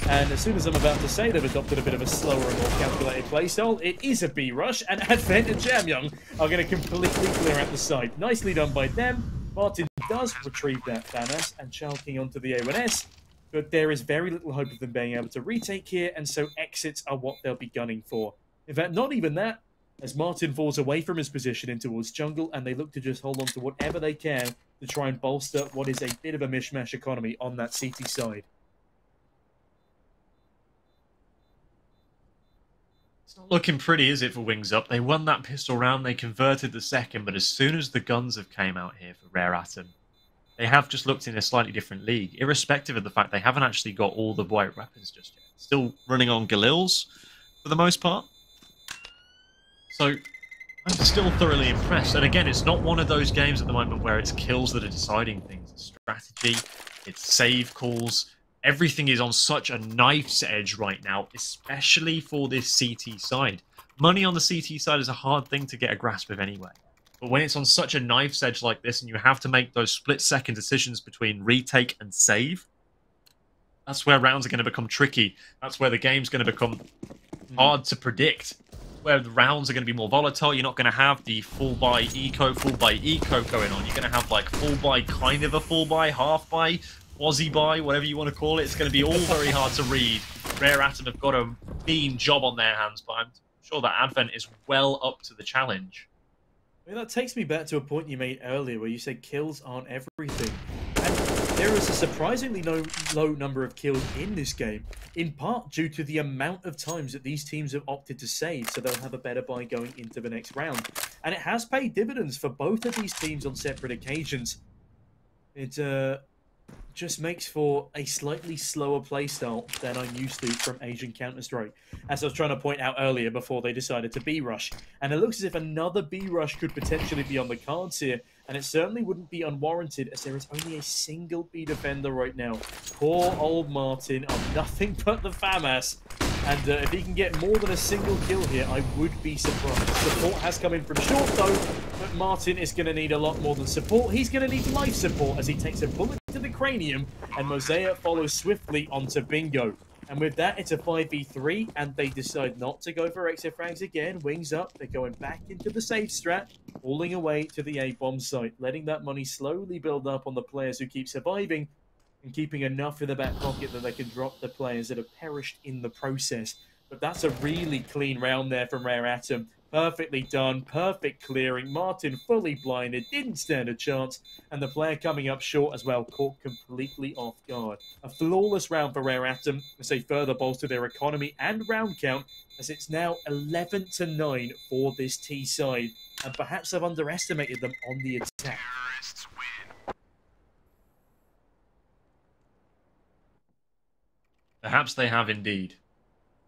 And as soon as I'm about to say they've adopted a bit of a slower and more calculated playstyle, it is a B-rush, and Advent and Jamyoung are going to completely clear out the site. Nicely done by them. Martin does retrieve that FAMAS and Chalking onto the A1S. But there is very little hope of them being able to retake here, and so exits are what they'll be gunning for. In fact, not even that, as Martin falls away from his position in towards jungle, and they look to just hold on to whatever they can to try and bolster what is a bit of a mishmash economy on that CT side. It's not looking pretty, is it, for Wings Up? They won that pistol round, they converted the second, but as soon as the guns have came out here for Rare Atom, they have just looked in a slightly different league, irrespective of the fact they haven't actually got all the white weapons just yet. Still running on Galils for the most part. So I'm still thoroughly impressed. And again, it's not one of those games at the moment where it's kills that are deciding things. It's strategy, it's save calls. Everything is on such a knife's edge right now, especially for this CT side. Money on the CT side is a hard thing to get a grasp of anyway. But when it's on such a knife's edge like this and you have to make those split-second decisions between retake and save, that's where rounds are going to become tricky. That's where the game's going to become hard to predict. Where the rounds are going to be more volatile. You're not going to have the full buy eco going on. You're going to have like full buy, kind of a full buy, half buy, quasi buy, whatever you want to call it. It's going to be all very hard to read. Rare Atom have got a mean job on their hands, but I'm sure that Advent is well up to the challenge. I mean, that takes me back to a point you made earlier where you said kills aren't everything. And there is a surprisingly low number of kills in this game, in part due to the amount of times that these teams have opted to save, so they'll have a better buy going into the next round. And it has paid dividends for both of these teams on separate occasions. It just makes for a slightly slower playstyle than I'm used to from Asian Counter-Strike, as I was trying to point out earlier before they decided to B-rush. And it looks as if another B-rush could potentially be on the cards here, and it certainly wouldn't be unwarranted as there is only a single B defender right now. Poor old Martin on nothing but the FAMAS. And if he can get more than a single kill here, I would be surprised. Support has come in from short though, but Martin is going to need a lot more than support. He's going to need life support as he takes a bullet to the cranium, and Mosaic follows swiftly onto Bingo. And with that, it's a 5v3, and they decide not to go for exit frags again. Wings up, they're going back into the safe strat, falling away to the A-bomb site, letting that money slowly build up on the players who keep surviving, and keeping enough in the back pocket that they can drop the players that have perished in the process. But that's a really clean round there from Rare Atom. Perfectly done, perfect clearing. Martin fully blinded, didn't stand a chance. And the player coming up short as well, caught completely off guard. A flawless round for Rare Atom as they further bolster their economy and round count, as it's now 11-9 for this T side. And perhaps I've underestimated them on the attack. Perhaps they have indeed.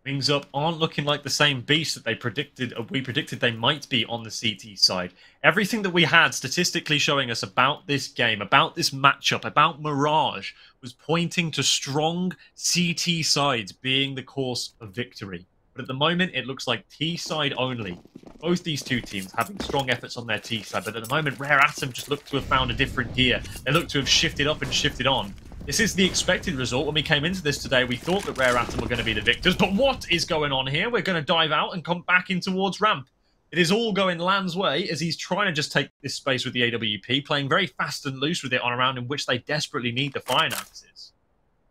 Wings Up aren't looking like the same beast that we predicted they might be on the CT side. Everything that we had statistically showing us about this game, about this matchup, about Mirage, was pointing to strong CT sides being the course of victory. But at the moment, it looks like T side only. Both these two teams having strong efforts on their T side, but at the moment, Rare Atom just look to have found a different gear. They look to have shifted up and shifted on. This is the expected result. When we came into this today, we thought that Rare Atom were going to be the victors. But what is going on here? We're going to dive out and come back in towards ramp. It is all going Lan's way as he's trying to just take this space with the AWP, playing very fast and loose with it on a round in which they desperately need the finances.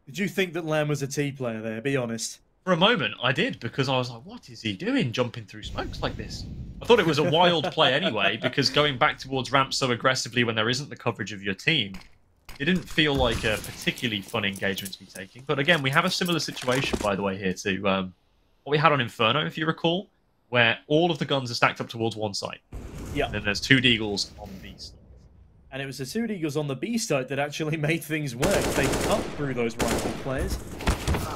Did you think that Lan was a T player there? Be honest. For a moment, I did, because I was like, what is he doing jumping through smokes like this? I thought it was a wild play anyway, because going back towards ramp so aggressively when there isn't the coverage of your team, it didn't feel like a particularly fun engagement to be taking. But again, we have a similar situation, by the way, here to what we had on Inferno, if you recall, where all of the guns are stacked up towards one side. Yeah. And then there's two Deagles on the B side. And it was the two Deagles on the B side that actually made things work. They cut through those rifle players,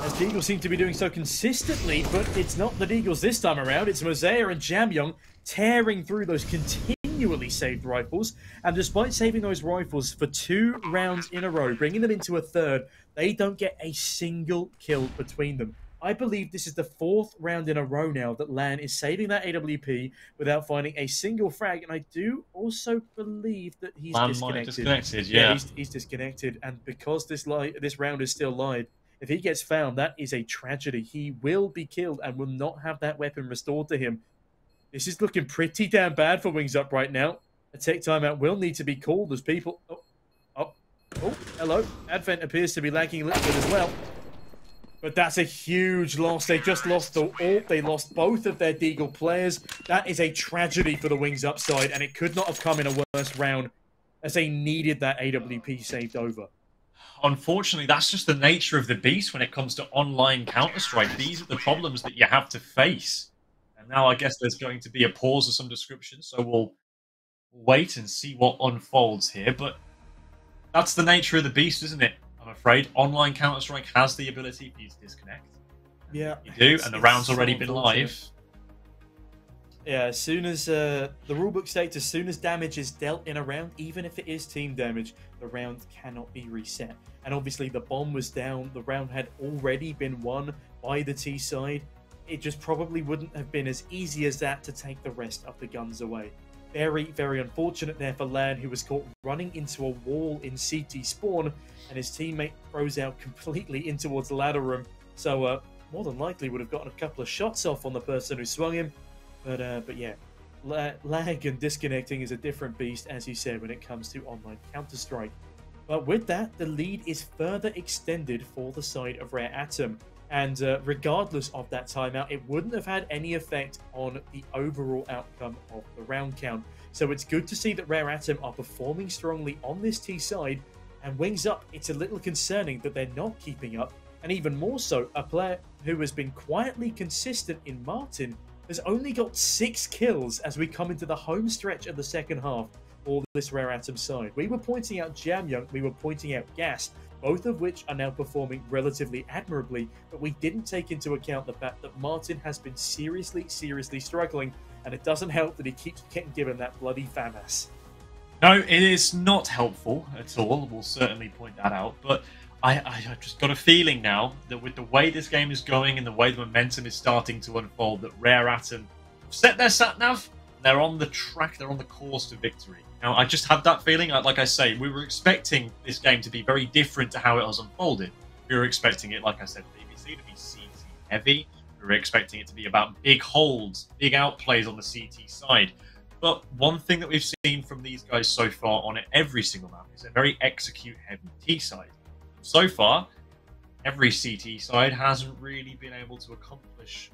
as Deagles seem to be doing so consistently, but it's not the Deagles this time around. It's Mosaic and Jamyoung tearing through those continually saved rifles, and despite saving those rifles for 2 rounds in a row, bringing them into a third, they don't get a single kill between them. I believe this is the 4th round in a row now that Lan is saving that AWP without finding a single frag, and I do also believe that he's disconnected. Yeah. He's disconnected, and because this round is still live, if he gets found, that is a tragedy. He will be killed and will not have that weapon restored to him. This is looking pretty damn bad for Wings Up right now. A tech timeout will need to be called as people... Oh, hello. Advent appears to be lagging a little bit as well. But that's a huge loss. They just lost the AWP. They lost both of their Deagle players. That is a tragedy for the Wings upside, and it could not have come in a worse round as they needed that AWP saved over. Unfortunately, that's just the nature of the beast when it comes to online Counter-Strike. These are the problems that you have to face. And now I guess there's going to be a pause of some description, so we'll wait and see what unfolds here. But that's the nature of the beast, isn't it? I'm afraid. Online Counter-Strike has the ability for you to disconnect. Yeah. You do, and the round's already been live. Yeah, as soon as the rulebook states, as soon as damage is dealt in a round, even if it is team damage, the round cannot be reset. And obviously the bomb was down, the round had already been won by the T side. It just probably wouldn't have been as easy as that to take the rest of the guns away. Very, very unfortunate there for Lan, who was caught running into a wall in CT spawn, and his teammate throws out completely in towards the ladder room. So more than likely would have gotten a couple of shots off on the person who swung him. But yeah, lag and disconnecting is a different beast, as you said, when it comes to online Counter-Strike. But with that, the lead is further extended for the side of Rare Atom. And regardless of that timeout, it wouldn't have had any effect on the overall outcome of the round count. So it's good to see that Rare Atom are performing strongly on this T side. And Wings Up, it's a little concerning that they're not keeping up. And even more so, a player who has been quietly consistent in Martin has only got 6 kills as we come into the home stretch of the second half for this Rare Atom side. We were pointing out Jamyoung, we were pointing out Gas, both of which are now performing relatively admirably, but we didn't take into account the fact that Martin has been seriously struggling, and it doesn't help that he keeps getting given that bloody FAMAS. No, it is not helpful at all. We'll certainly point that out, but I just got a feeling now that with the way this game is going and the way the momentum is starting to unfold, that Rare Atom have set their sat-nav, they're on the track, they're on the course to victory. Now, I just had that feeling. Like I say, we were expecting this game to be very different to how it has unfolded. We were expecting it, like I said previously, to be CT heavy. We were expecting it to be about big holds, big outplays on the CT side. But one thing that we've seen from these guys so far on every single map is a very execute-heavy T side. So far, every CT side hasn't really been able to accomplish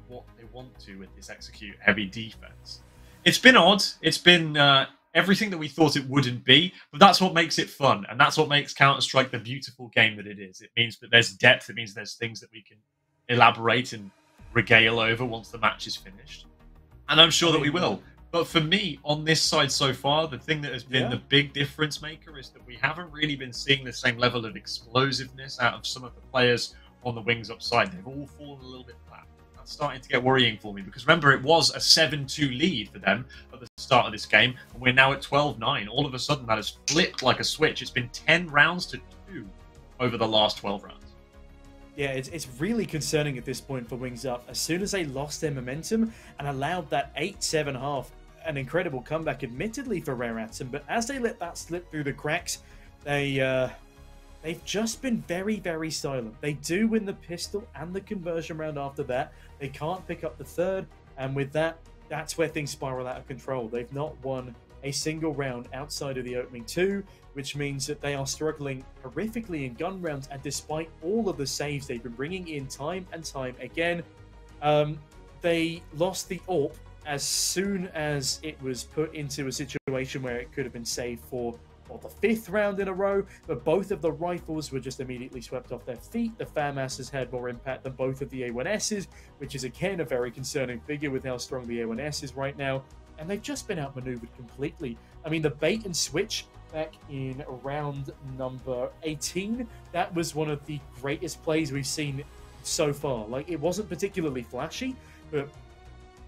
what they want to with this execute-heavy defense. It's been odd. It's been everything that we thought it wouldn't be, but that's what makes it fun, and that's what makes Counter-Strike the beautiful game that it is. It means that there's depth. It means there's things that we can elaborate and regale over once the match is finished. And I'm sure that we will. But for me, on this side so far, the thing that has been the big difference maker is that we haven't really been seeing the same level of explosiveness out of some of the players on the Wings Up side. They've all fallen a little bit flat. That's starting to get worrying for me, because remember, it was a 7-2 lead for them at the start of this game, and we're now at 12-9. All of a sudden, that has flipped like a switch. It's been 10 rounds to 2 over the last 12 rounds. Yeah, it's really concerning at this point for Wings Up. As soon as they lost their momentum and allowed that 8-7 half, an incredible comeback, admittedly, for Rare Atom, but as they let that slip through the cracks, they've just been very silent. They do win the pistol and the conversion round after that. They can't pick up the third, and with that, that's where things spiral out of control. They've not won a single round outside of the opening 2, which means that they are struggling horrifically in gun rounds, and despite all of the saves they've been bringing in time and time again, they lost the AWP as soon as it was put into a situation where it could have been saved for the 5th round in a row, but both of the rifles were just immediately swept off their feet. The FAMAS has had more impact than both of the A1Ss, which is again a very concerning figure with how strong the A1S is right now, and they've just been outmaneuvered completely. I mean, the bait and switch back in round number 18, that was one of the greatest plays we've seen so far. Like, it wasn't particularly flashy, but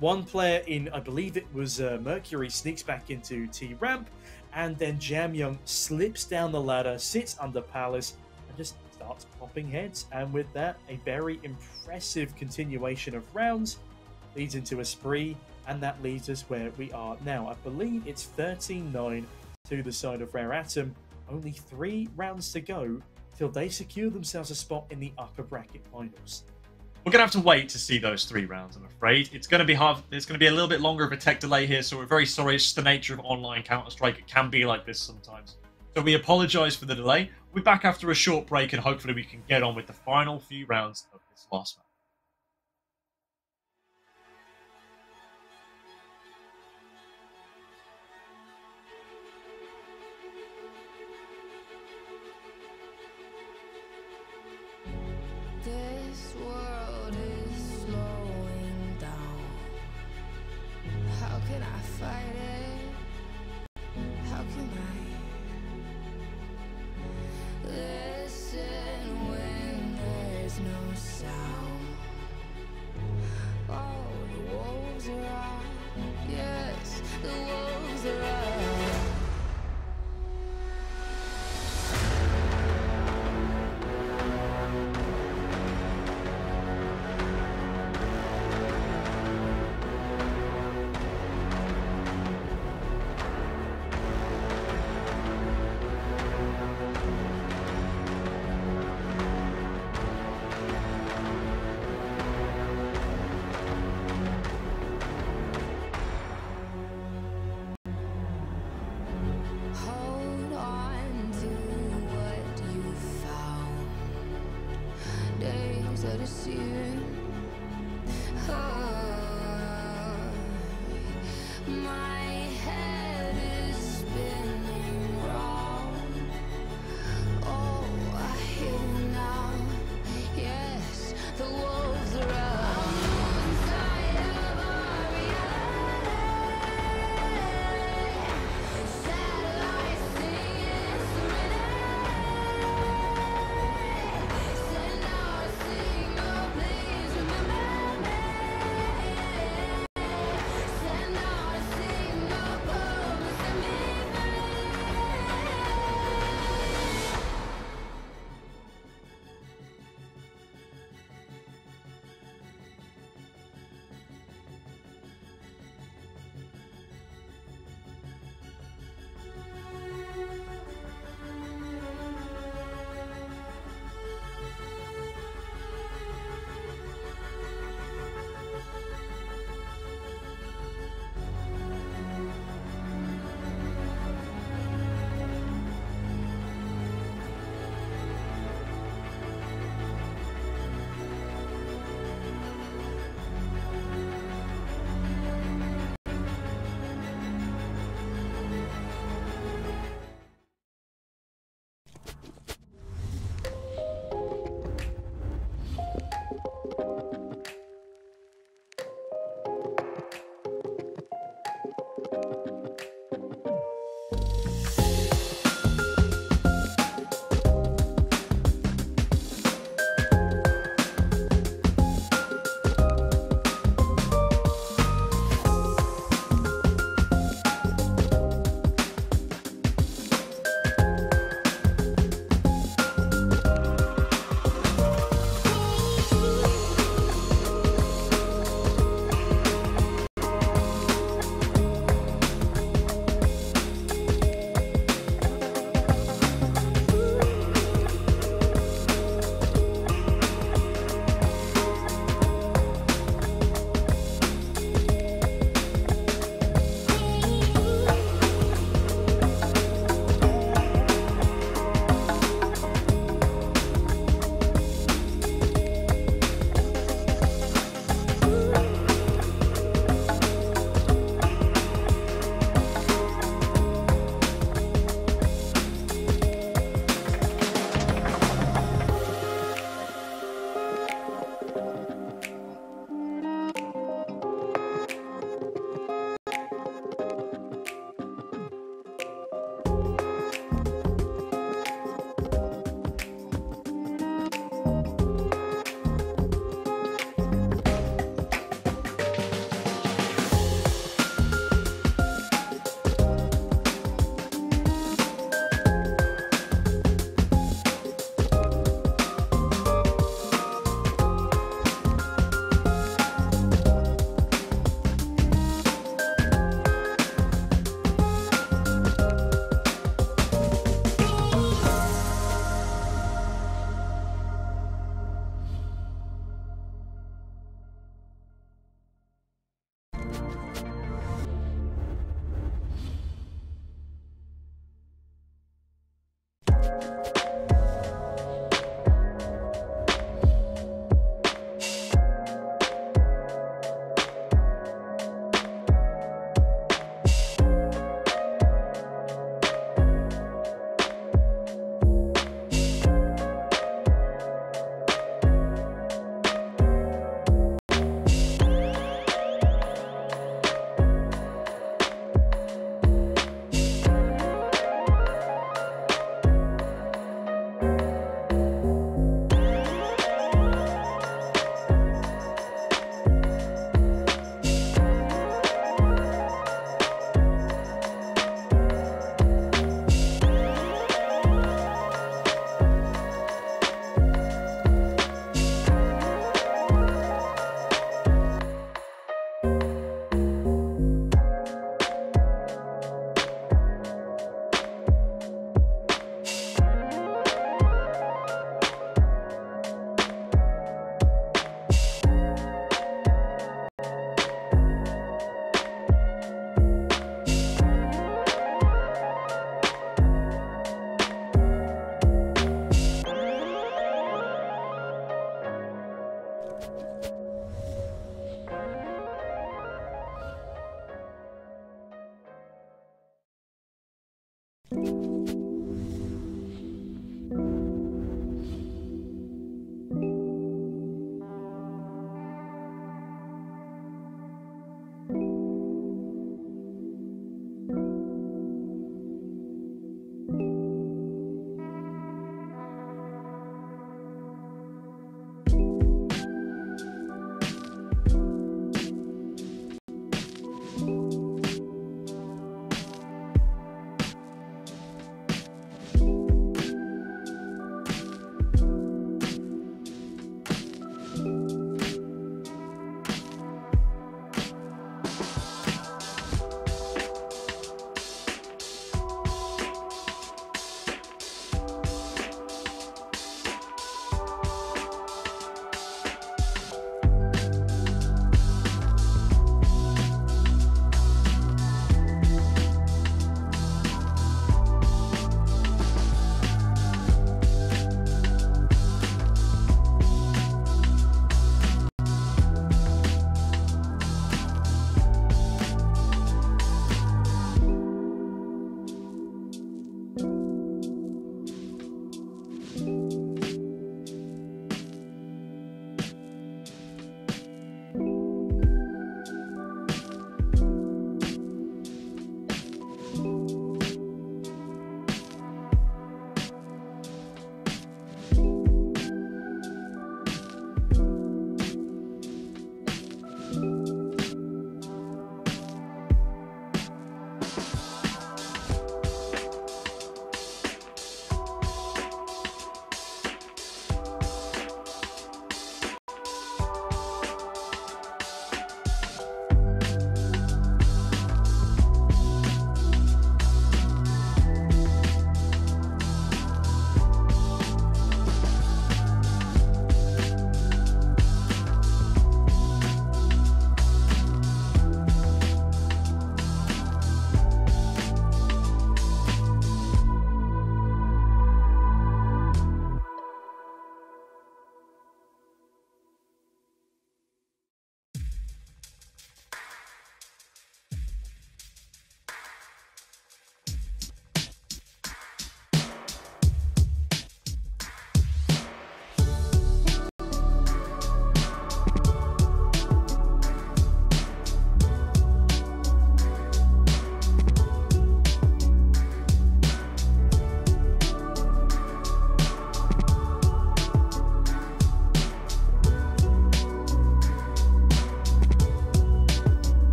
one player in, I believe it was Mercury, sneaks back into T-Ramp, and then Jamyoung slips down the ladder, sits under Palace, and just starts popping heads. And with that, a very impressive continuation of rounds leads into a spree, and that leads us where we are now. I believe it's 13-9 to the side of Rare Atom. Only 3 rounds to go till they secure themselves a spot in the upper bracket finals. We're going to have to wait to see those 3 rounds, I'm afraid. It's going to be hard. There's going to be a little bit longer of a tech delay here, so we're very sorry. It's just the nature of online Counter-Strike. It can be like this sometimes. So we apologise for the delay. We'll be back after a short break, and hopefully we can get on with the final few rounds of this last match. This world is slowing down. How can I fight it? How can I listen when there's no sound?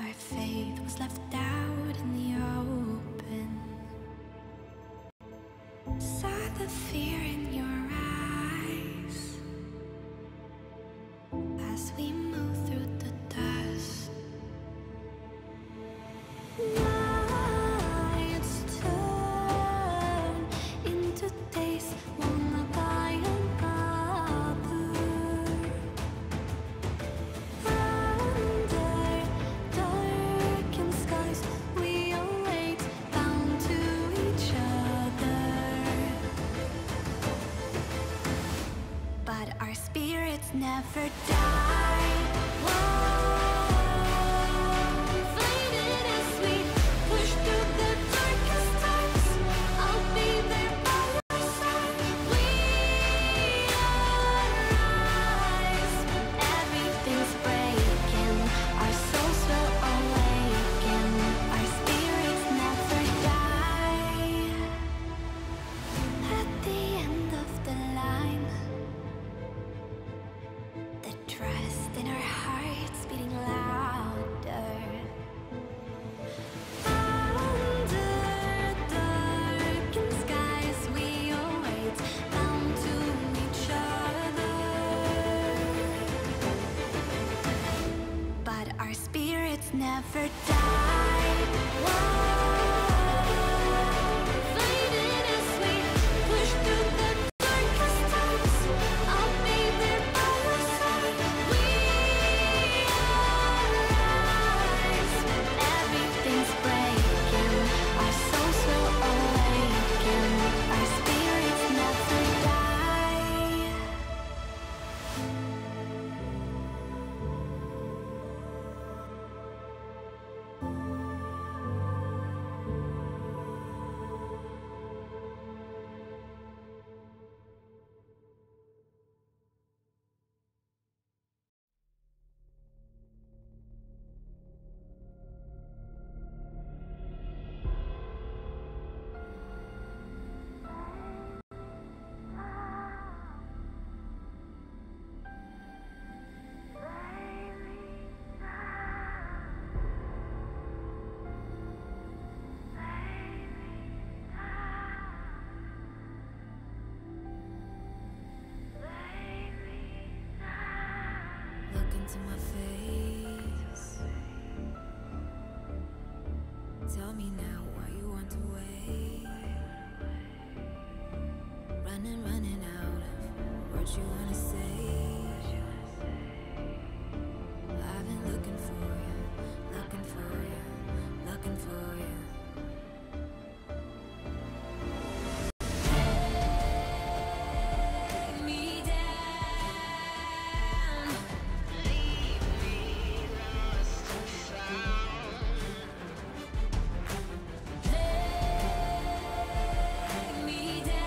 Our faith was left out in the open. Saw the fear in your eyes as we move through the dust. Nights turn into days, wanna buy another. Under darkened skies, we await, bound to each other. But our spirits never die. Faded as we push through the darkest times. I'll be there by your side. We arise when everything's breaking. Our souls will awaken. Our spirits never die. At the end of the line, the trust in our hearts beating louder. Under darkened skies, we await, bound to each other. But our spirits never die. Faded as we push through the darkest times. I'll be there by your side. We arise when everything's breaking. Our souls will awaken. Our spirits never die. Look into my face. Tell me now why you want to wait. Running out of words you wanna say. I've been looking for you, looking for you, looking for you. Lay me down, leave me lost and found. Lay me down.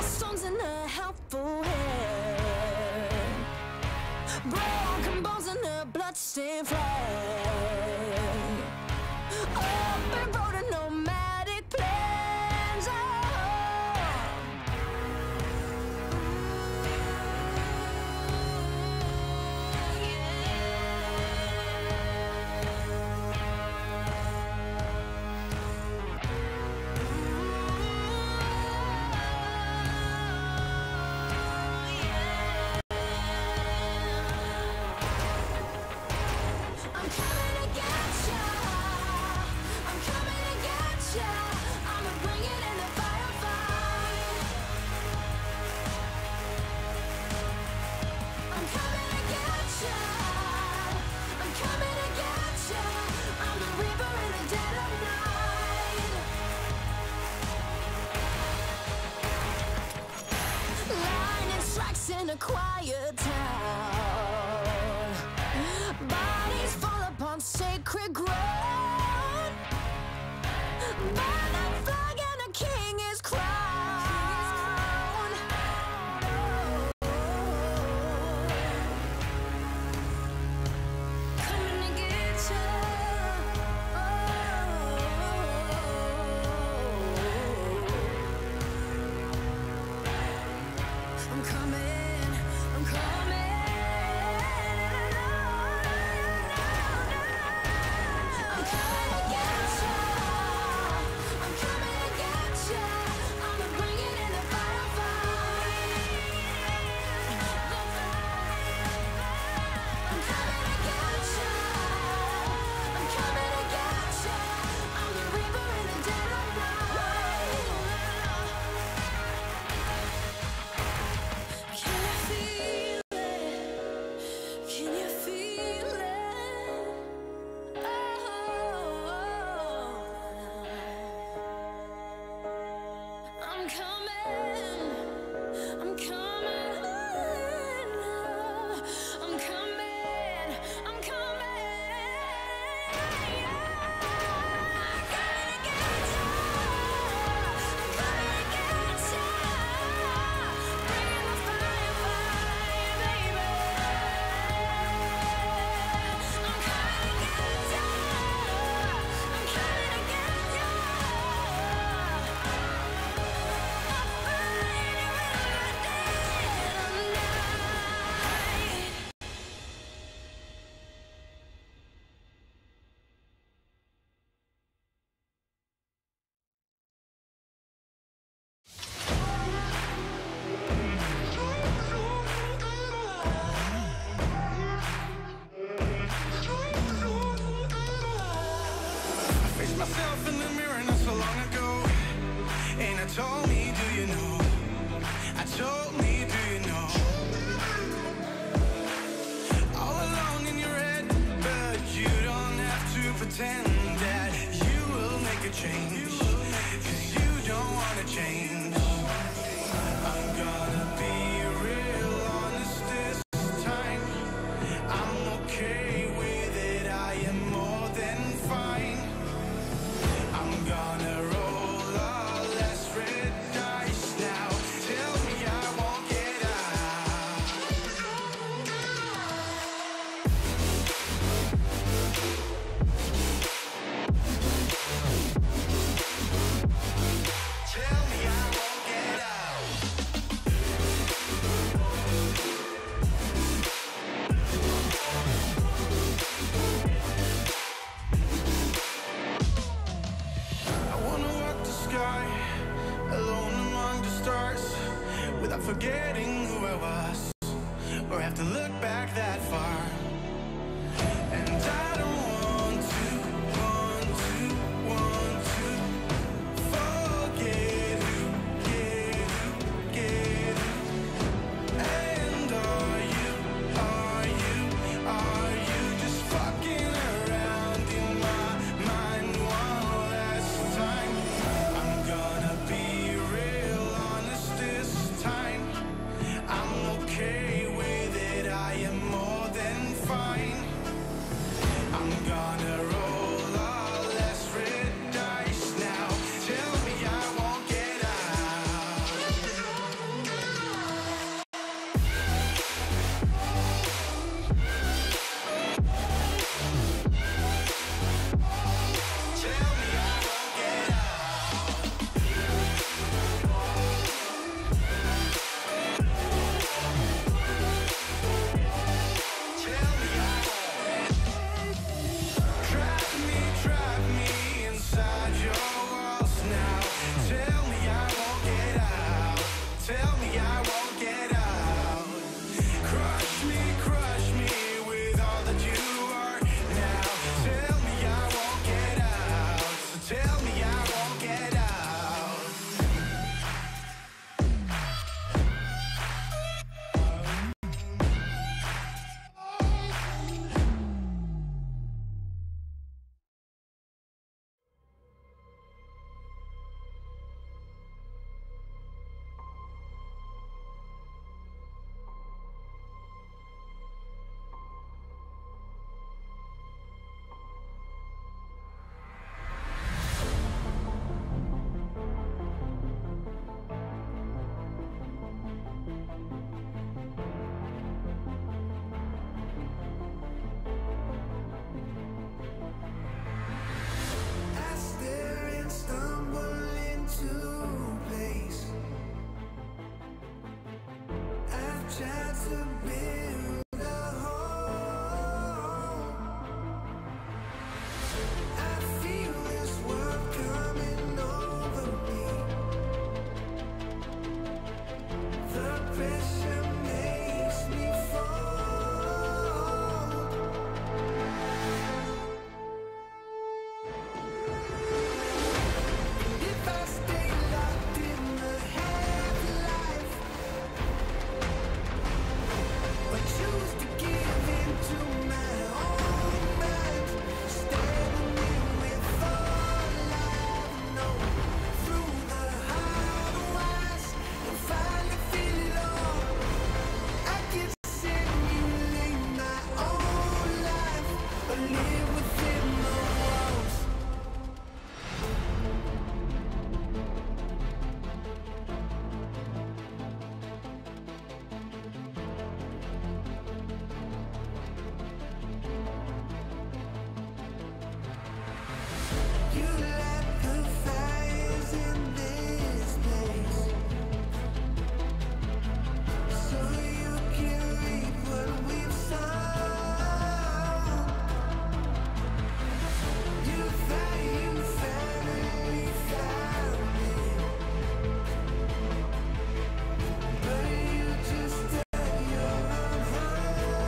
Stones in a helpful hand, broken bones in a bloodstained flag, open road and nomadic plans. I'm coming to get ya. I'm coming to get ya. I'ma bring it in the firefight. I'm coming to get ya. I'm coming to get ya. I'm the reaper in the dead of night. Lightning strikes in a quiet town. Bodies fall upon sacred ground. Burn that flag and a king is crowned. Coming to get ya. I'm coming, I'm coming. I'm coming to get ya. asked myself in the mirror not so long ago, and I told me, do you know? I told me, do you know? All alone in your head, but you don't have to pretend that you will make a change, 'cause you don't wanna change. I'm gonna be real honest this time. I'm okay with it, I am more than fine. I'm gonna roll all less red dice now. Tell me I won't get out. Tell me I won't get out. I wanna walk the sky alone among the stars without forgetting who I was or have to look back that far. And I don't want to forget who, get who. And are you just fucking around in my mind one last time? I'm gonna be real honest this time. I'm okay with it, I am more than fine. I'm gonna roll all less red dice now. Tell me I won't get out. Tell me I won't get out. Tell me I won't. Trap me inside your walls now. Tell me I won't get out. Tell me I won't get out. Crush me with all that you are now. Tell me I won't get out. So tell me I won't get out. I stare and stumble into place. I've tried to build a home. I feel this world coming over me. The pressure makes me fall. If I stay locked in the half-life, but choose to give into my own mind, standing in with all I know, through the hard wires, and finally feel it all. I can simulate my own life, or live within the walls. You light the fires in this place, so you can reap what we've sown. You finally found me, but you just dug your own hole.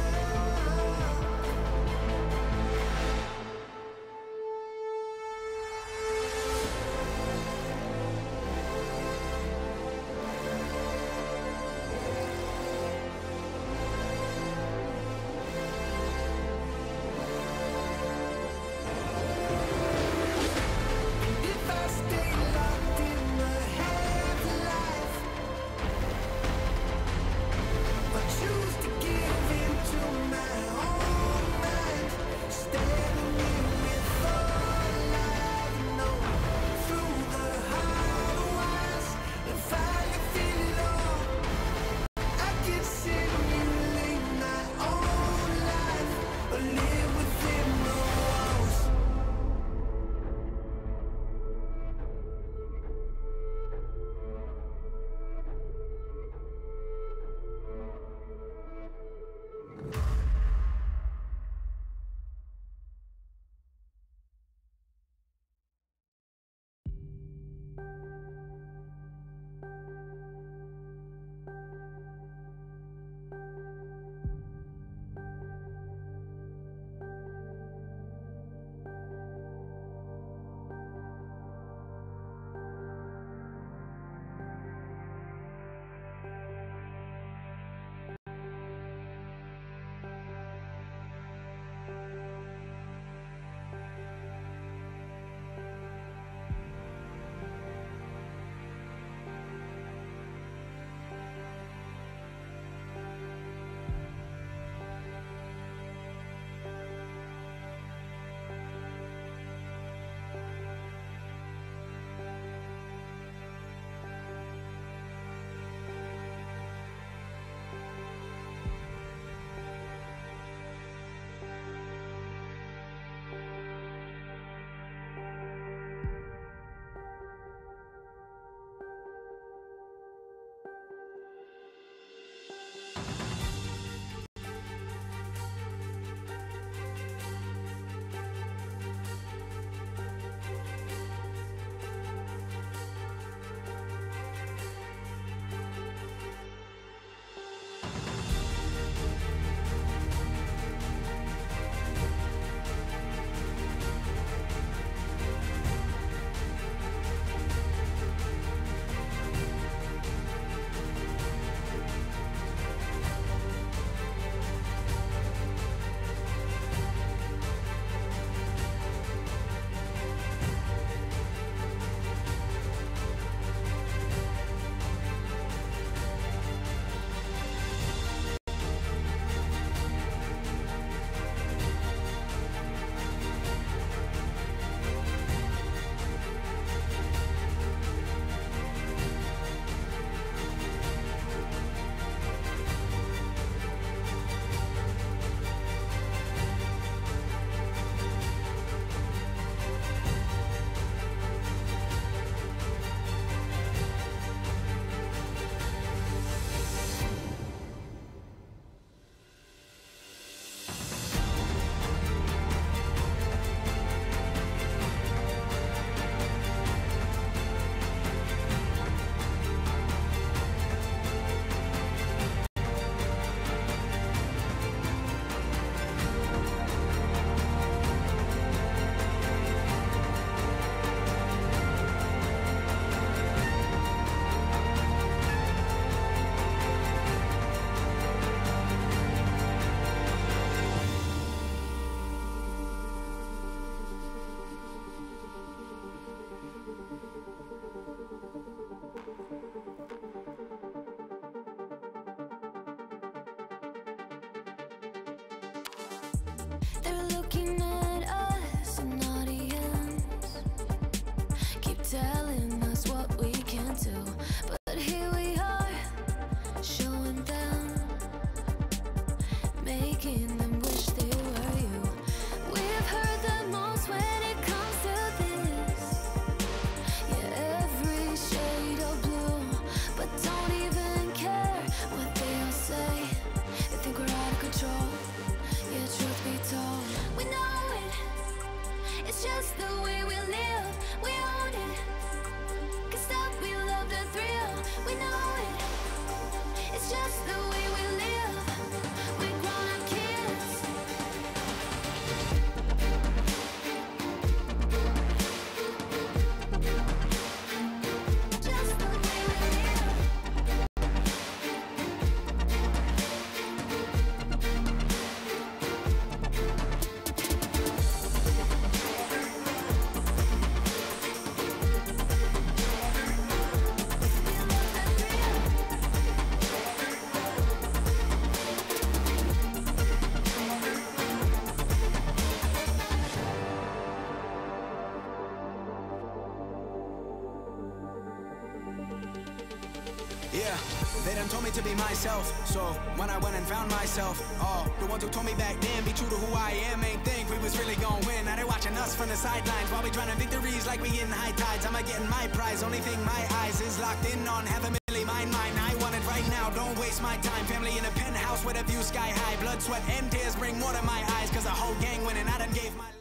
It's just the way we live. We own it. 'Cause stop, we love the thrill. We know it. It's just the way we live. We're grown-up kids. Just the way we live. Yeah, they done told me to be myself. So when I went and found myself, oh, the ones who told me back then, be true to who I am, ain't think we was really gonna win. Now they watching us from the sidelines while we drowning victories like we getting high tides. I'm getting my prize. Only thing my eyes is locked in on, have a milli mine. I want it right now. Don't waste my time. Family in a penthouse with a view sky high. Blood, sweat, and tears bring more to my eyes. 'Cause the whole gang winning. I done gave my life.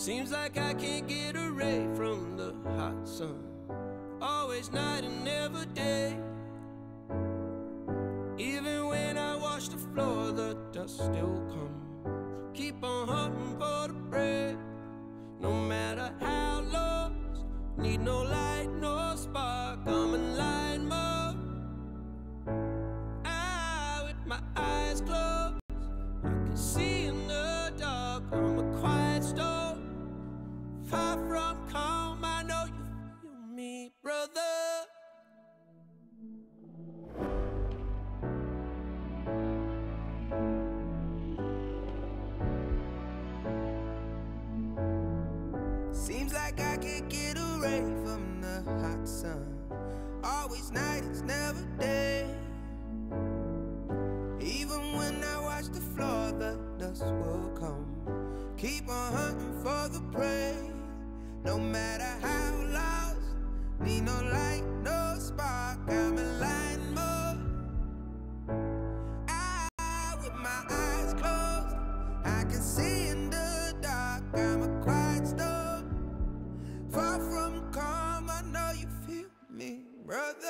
Seems like I can't get away from the hot sun. Always night and never day. Even when I wash the floor, the dust still comes. Keep on hunting for the bread. No matter how lost, need no light, no spark. I'm in line mode. With my eyes closed, I can see in the dark. I'm a quiet storm, far from calm. I know you feel me, brother. Seems like I can't get away from the hot sun. Always night, it's never day. Even when I watch the floor, the dust will come. Keep on hunting for the prey. No matter how lost, need no light, no spark. I'm in line mode. With my eyes closed, I can see in the dark. I'm a quiet storm, far from calm. I know you feel me, brother.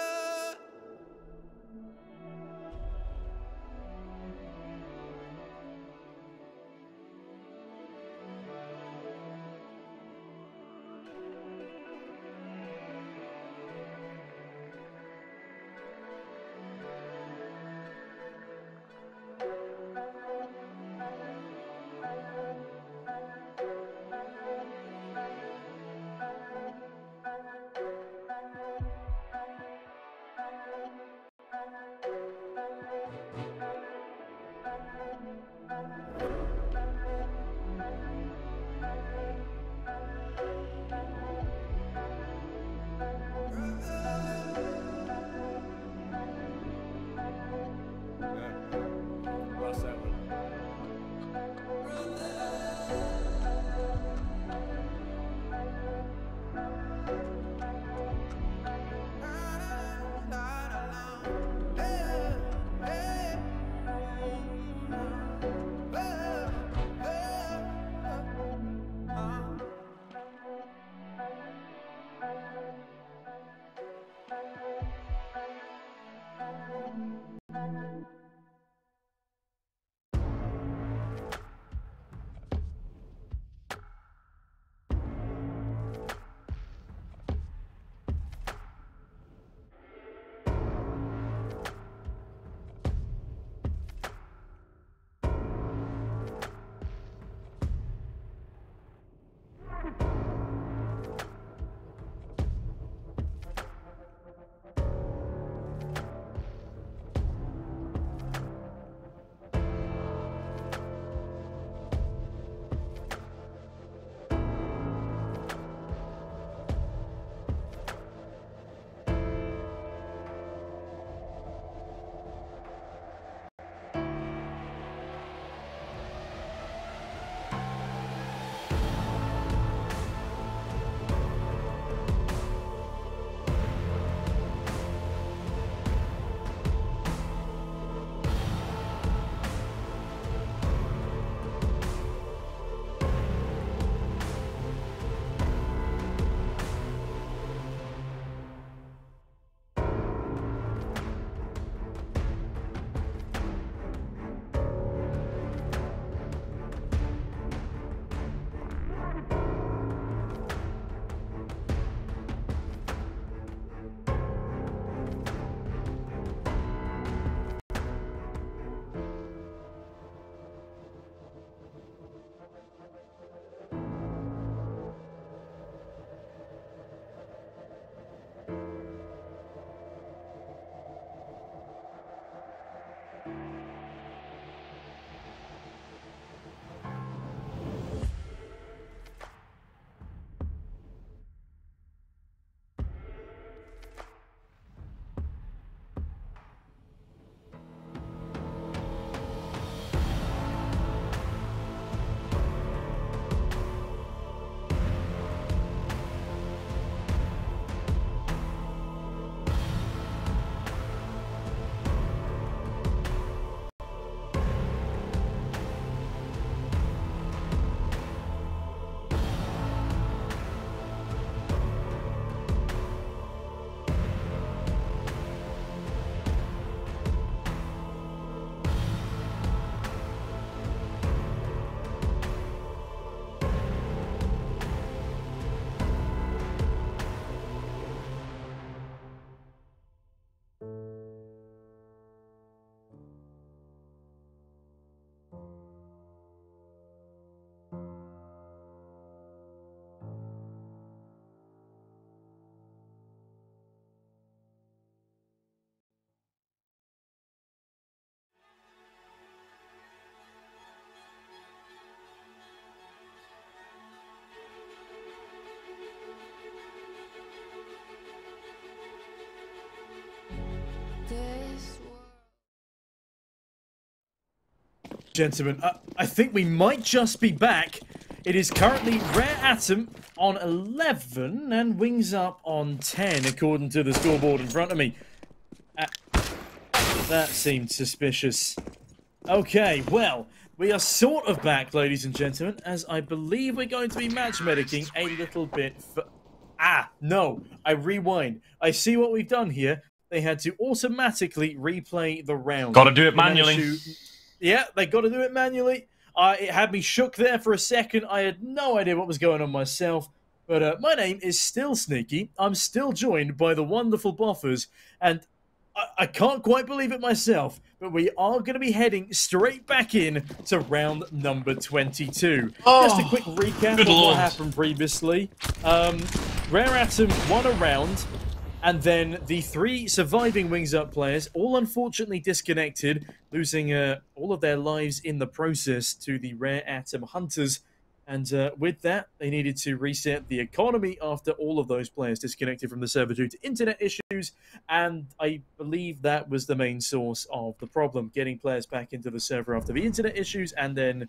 Gentlemen, I think we might just be back. It is currently Rare Atom on 11 and Wings Up on 10, according to the scoreboard in front of me. That seemed suspicious. Okay, well, we are sort of back, ladies and gentlemen, as I believe we're going to be match medicing a little bit for... No, I rewind. I see what we've done here. They had to automatically replay the round. Gotta do it manually. Yeah, they gotta do it manually. It had me shook there for a second. I had no idea what was going on myself. But my name is still Sneaky. I'm still joined by the wonderful Boffers. And I can't quite believe it myself, but we are going to be heading straight back in to round number 22. Just a quick recap of what happened previously. Rare Atom won a round, and then the 3 surviving Wings Up players all unfortunately disconnected, losing all of their lives in the process to the Rare Atom Hunters. And with that, they needed to reset the economy after all of those players disconnected from the server due to internet issues. And I believe that was the main source of the problem, getting players back into the server after the internet issues and then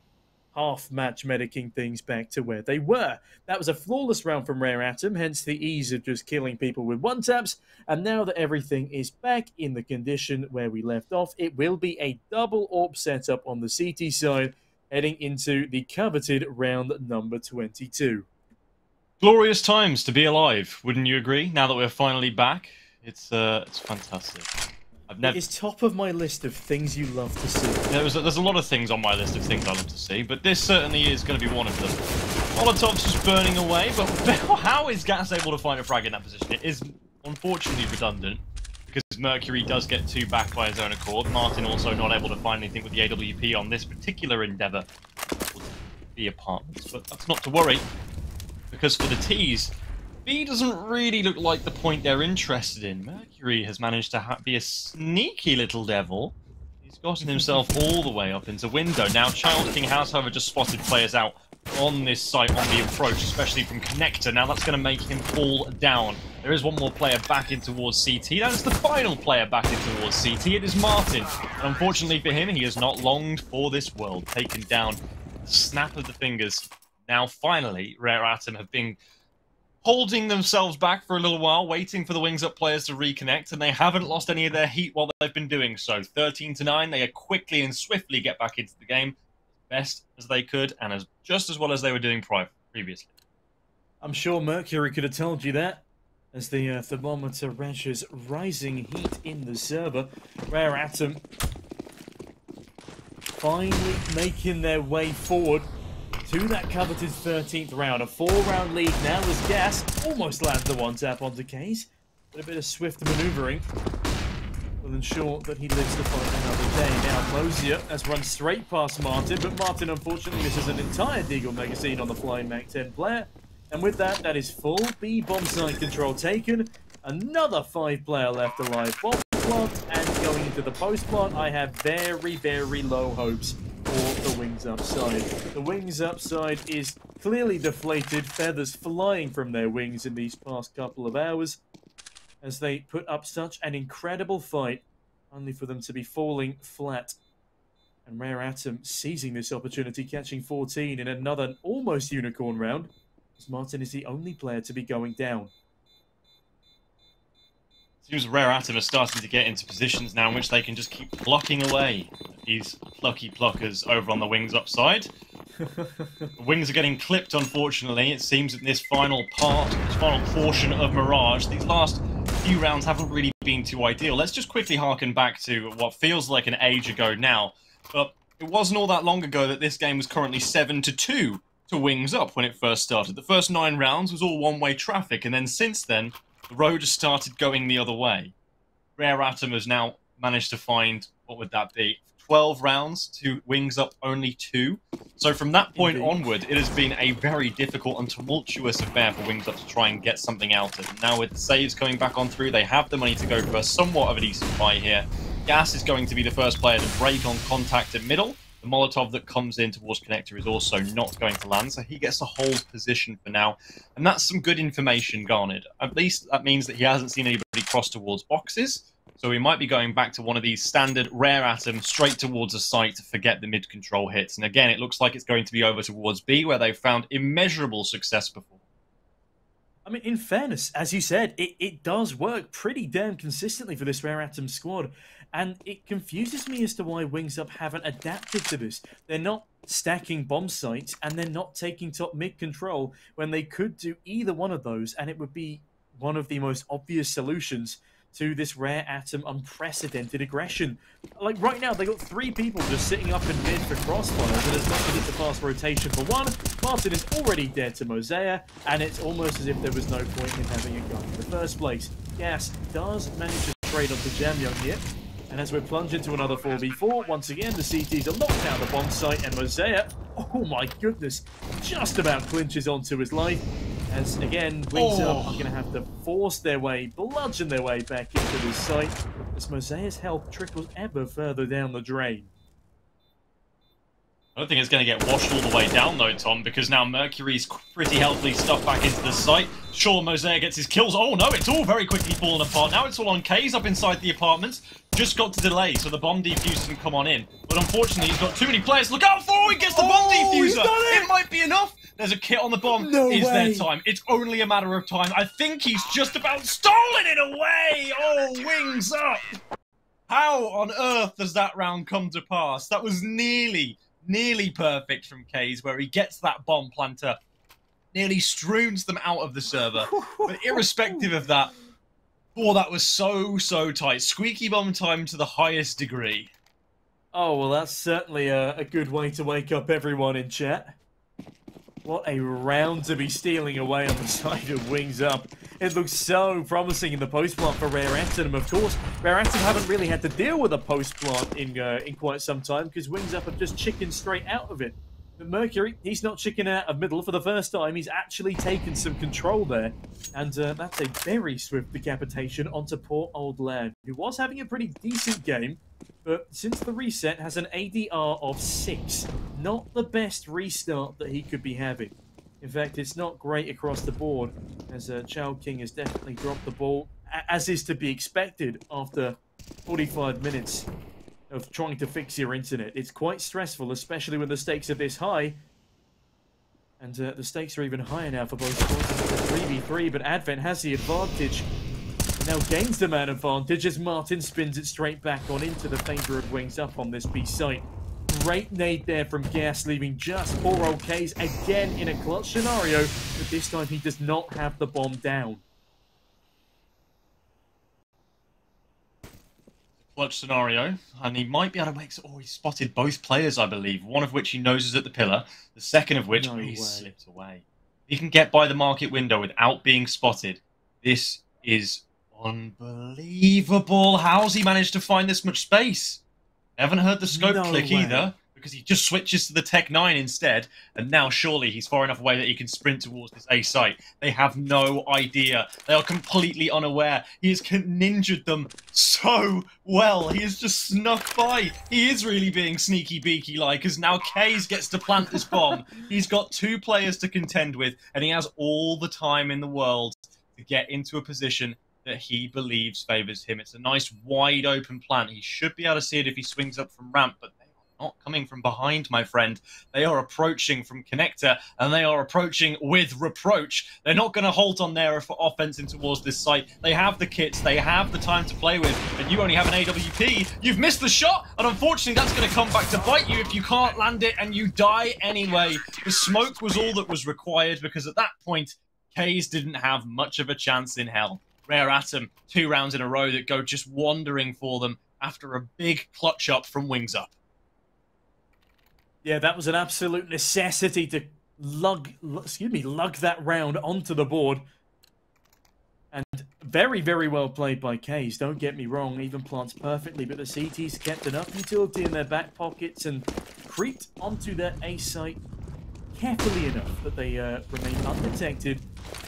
half match medicing things back to where they were. That was a flawless round from Rare Atom, hence the ease of just killing people with one-taps. And now that everything is back in the condition where we left off, it will be a double AWP setup on the CT side, heading into the coveted round number 22. Glorious times to be alive, wouldn't you agree? Now that we're finally back, it's fantastic. It's top of my list of things you love to see. There's a lot of things on my list of things I love to see, but this certainly is going to be one of them. Molotov's just burning away, but how is Gas able to find a frag in that position? It is unfortunately redundant, because Mercury does get 2 back by his own accord. Martin also not able to find anything with the AWP on this particular endeavour. The apartments, but that's not to worry, because for the T's, B doesn't really look like the point they're interested in. Mercury has managed to be a sneaky little devil. He's gotten himself all the way up into window. Now, Child King has, however, just spotted players out on this site on the approach, especially from Connector. Now, that's going to make him fall down. There is one more player back in towards CT. That is the final player back in towards CT. It is Martin. And unfortunately for him, he has not longed for this world. Taken down, snap of the fingers. Now, finally, Rare Atom have been holding themselves back for a little while, waiting for the Wings Up players to reconnect, and they haven't lost any of their heat while they've been doing so. 13-9, they quickly and swiftly get back into the game, best as they could, and just as well as they were doing previously. I'm sure Mercury could have told you that, as the thermometer measures rising heat in the server. Rare Atom finally making their way forward to that coveted 13th round. A 4-round lead now as Gas almost lands the one-tap onto Case, but a bit of swift manoeuvring will ensure that he lives to fight another day. Now Mosier has run straight past Martin, but Martin unfortunately misses an entire Deagle magazine on the flying Mac 10 player. And with that, that is full B bomb site control taken. Another 5-player left alive. Bomb plant, and going into the post plant, I have very, very low hopes for the Wings Up side. The Wings Up side is clearly deflated, feathers flying from their wings in these past couple of hours, as they put up such an incredible fight, only for them to be falling flat. And Rare Atom seizing this opportunity, catching 14 in another almost unicorn round, as Martin is the only player to be going down. Seems Rare Atom are starting to get into positions now in which they can just keep plucking away these plucky pluckers over on the Wings Up side. The wings are getting clipped, unfortunately. It seems that this final portion of Mirage, these last few rounds haven't really been too ideal. Let's just quickly harken back to what feels like an age ago now, but it wasn't all that long ago that this game was currently 7-2 to Wings Up when it first started. The first 9 rounds was all one-way traffic, and then since then, the road has started going the other way. Rare Atom has now managed to find, what would that be, 12 rounds to Wings Up only 2. So from that point onward, it has been a very difficult and tumultuous affair for Wings Up to try and get something out of it. Now with the saves coming back on through, they have the money to go for somewhat of a decent buy here. Gas is going to be the first player to break on contact at middle. The Molotov that comes in towards Connector is also not going to land, so he gets to hold position for now. And that's some good information garnered. At least that means that he hasn't seen anybody cross towards boxes. So we might be going back to one of these standard rare atom straight towards a site to forget the mid-control hits. And again, it looks like it's going to be over towards B, where they've found immeasurable success before. I mean, in fairness, as you said, it does work pretty damn consistently for this Rare Atom squad. And it confuses me as to why Wings Up haven't adapted to this. They're not stacking bomb sites, and they're not taking top mid control when they could do either one of those, and it would be one of the most obvious solutions to this Rare Atom unprecedented aggression. Like, right now, they got 3 people just sitting up in mid for crossfires, and as much as it's a fast rotation for one, Martin is already dead to Mosea, and it's almost as if there was no point in having a gun in the first place. Gas does manage to trade onto Jamyung here, and as we plunge into another 4v4, once again, the CTs are locked down the bomb site, and Mosea, oh my goodness, just about clinches onto his life. As, again, Wings Up are going to have to force their way, bludgeon their way back into this site, as Mosea's health trickles ever further down the drain. I don't think it's going to get washed all the way down, though, Tom, because now Mercury's pretty healthily stuffed back into the site. Sure, Mosea gets his kills. Oh, no, it's all very quickly falling apart. Now it's all on K's up inside the apartments. Just got to delay, so the bomb defuser can come on in. But unfortunately, he's got too many players. Look out for! He gets the bomb defuser! It might be enough! There's a kit on the bomb. No Is way. there time? It's only a matter of time. I think he's just about stolen it away! Oh, Wings Up! How on earth does that round come to pass? That was nearly perfect from K's, where he gets that bomb planter, nearly streams them out of the server. But irrespective of that, oh, that was so tight. Squeaky bomb time to the highest degree. Oh, well, that's certainly a good way to wake up everyone in chat. What a round to be stealing away on the side of Wings Up. It looks so promising in the post-plant for Rare Atom. Of course, Rare Atom haven't really had to deal with a post-plant in quite some time, because Wings Up have just chickened straight out of it. But Mercury, he's not chicken out of middle for the first time. He's actually taken some control there. And that's a very swift decapitation onto poor old lad, who was having a pretty decent game, but since the reset has an ADR of 6. Not the best restart that he could be having. In fact, it's not great across the board, as Chao King has definitely dropped the ball, as is to be expected after 45 minutes of trying to fix your internet. It's quite stressful, especially when the stakes are this high. And the stakes are even higher now for both squads. It's a 3v3, but Advent has the advantage. Now gains the man advantage as Martin spins it straight back on into the favor of Wings Up on this B site. Great nade there from Gas, leaving just poor old K's again in a clutch scenario, but this time he does not have the bomb down. Clutch scenario, and he might be able to make... Oh, he spotted both players, I believe. One of which he knows is at the pillar, the second of which he slipped away. If he can get by the market window without being spotted, this is unbelievable. How's he managed to find this much space? I haven't heard the scope click either, because he just switches to the Tech 9 instead, and now surely he's far enough away that he can sprint towards this A site. They have no idea. They are completely unaware. He has ninja'd them so well. He has just snuck by. He is really being sneaky beaky-like, as now Kays gets to plant this bomb. He's got 2 players to contend with, and he has all the time in the world to get into a position that he believes favours him. It's a nice wide open plant. He should be able to see it if he swings up from ramp, but they are not coming from behind, my friend. They are approaching from connector, and they are approaching with reproach. They're not going to halt on their offense in towards this site. They have the kits, they have the time to play with, and you only have an AWP. You've missed the shot, and unfortunately that's going to come back to bite you if you can't land it, and you die anyway. The smoke was all that was required, because at that point, Kays didn't have much of a chance in hell. Rare Atom, 2 rounds in a row that go just wandering for them after a big clutch up from Wings Up. Yeah, that was an absolute necessity to lug that round onto the board. And very, very well played by Kays, don't get me wrong, even plants perfectly, but the CTs kept enough utility in their back pockets and creeped onto their A site carefully enough that they remain undetected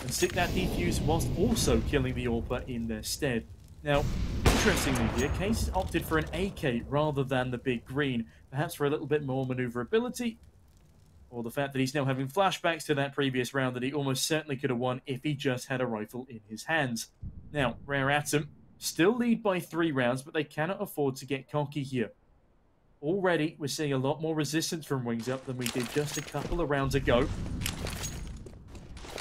and stick that defuse whilst also killing the AWPer in their stead. Now, interestingly here, Case has opted for an AK rather than the big green, perhaps for a little bit more maneuverability, or the fact that he's now having flashbacks to that previous round that he almost certainly could have won if he just had a rifle in his hands. Now, Rare Atom Still lead by 3 rounds, but they cannot afford to get cocky here. Already, we're seeing a lot more resistance from Wings Up than we did just a couple of rounds ago.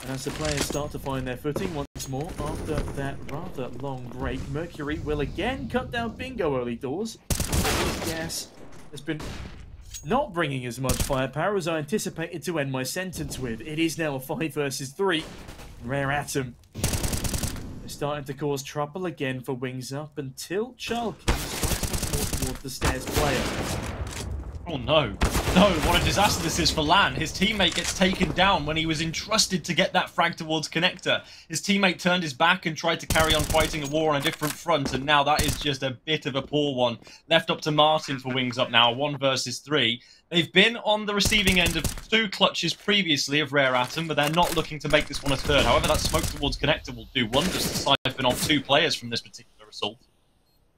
And as the players start to find their footing once more after that rather long break, Mercury will again cut down Bingo early doors. Gas has been not bringing as much firepower as I anticipated to end my sentence with. It is now a 5 versus 3. Rare Atom is starting to cause trouble again for Wings Up until Chalky strikes more towards the stairs player. Oh no. No, what a disaster this is for Lan. His teammate gets taken down when he was entrusted to get that frag towards Connector. His teammate turned his back and tried to carry on fighting a war on a different front, and now that is just a bit of a poor one. Left up to Martin for Wings Up now, 1 versus 3. They've been on the receiving end of 2 clutches previously of Rare Atom, but they're not looking to make this one a third. However, that smoke towards Connector will do wonders to siphon off 2 players from this particular assault.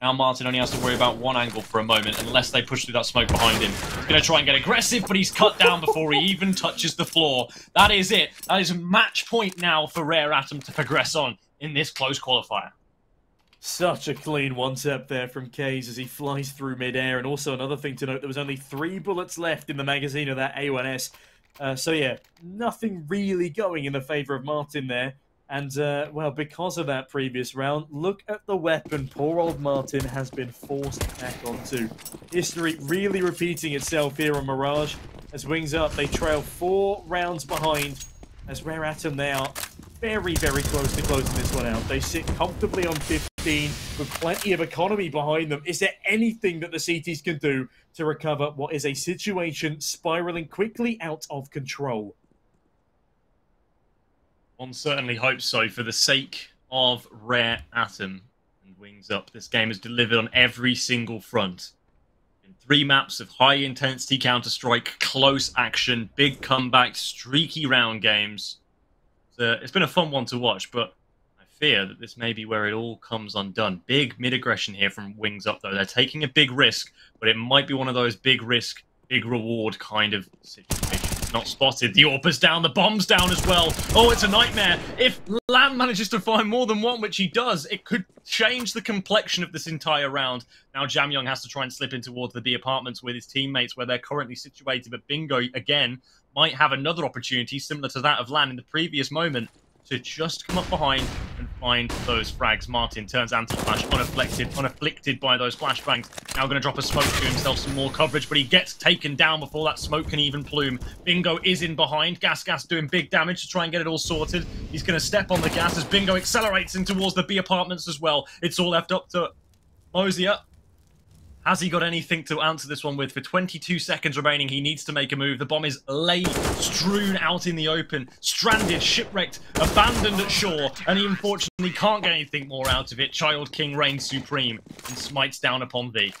Now Martin only has to worry about 1 angle for a moment, unless they push through that smoke behind him. He's going to try and get aggressive, but he's cut down before he even touches the floor. That is it. That is a match point now for Rare Atom to progress on in this close qualifier. Such a clean one-tap there from Kays as he flies through mid-air. And also another thing to note, there was only 3 bullets left in the magazine of that A1S. So yeah, nothing really going in the favour of Martin there. And, well, because of that previous round, look at the weapon poor old Martin has been forced back onto. History really repeating itself here on Mirage. As Wings Up, they trail 4 rounds behind. As Rare Atom, they are very, very close to closing this one out. They sit comfortably on 15 with plenty of economy behind them. Is there anything that the CTs can do to recover what is a situation spiraling quickly out of control? One certainly hopes so, for the sake of Rare Atom and Wings Up. This game has delivered on every single front. In 3 maps of high-intensity Counter-Strike, close action, big comeback, streaky round games. It's been a fun one to watch, but I fear that this may be where it all comes undone. Big mid-aggression here from Wings Up, though. They're taking a big risk, but it might be one of those big risk, big reward kind of situations. Not spotted. The AWP's down. The bomb's down as well. Oh, it's a nightmare. If Lam manages to find more than one, which he does, it could change the complexion of this entire round. Now Jamyong has to try and slip in towards the B apartments with his teammates where they're currently situated. But Bingo, again, might have another opportunity similar to that of Lan in the previous moment to just come up behind and find those frags. Martin turns anti-flash, unafflicted by those flashbangs. Now going to drop a smoke to himself some more coverage, but he gets taken down before that smoke can even plume. Bingo is in behind. Gas doing big damage to try and get it all sorted. He's going to step on the gas as Bingo accelerates in towards the B apartments as well. It's all left up to Mosier. Has he got anything to answer this one with? For 22 seconds remaining, he needs to make a move. The bomb is laid, strewn out in the open, stranded, shipwrecked, abandoned at shore, and he unfortunately can't get anything more out of it. Child King reigns supreme and smites down upon thee.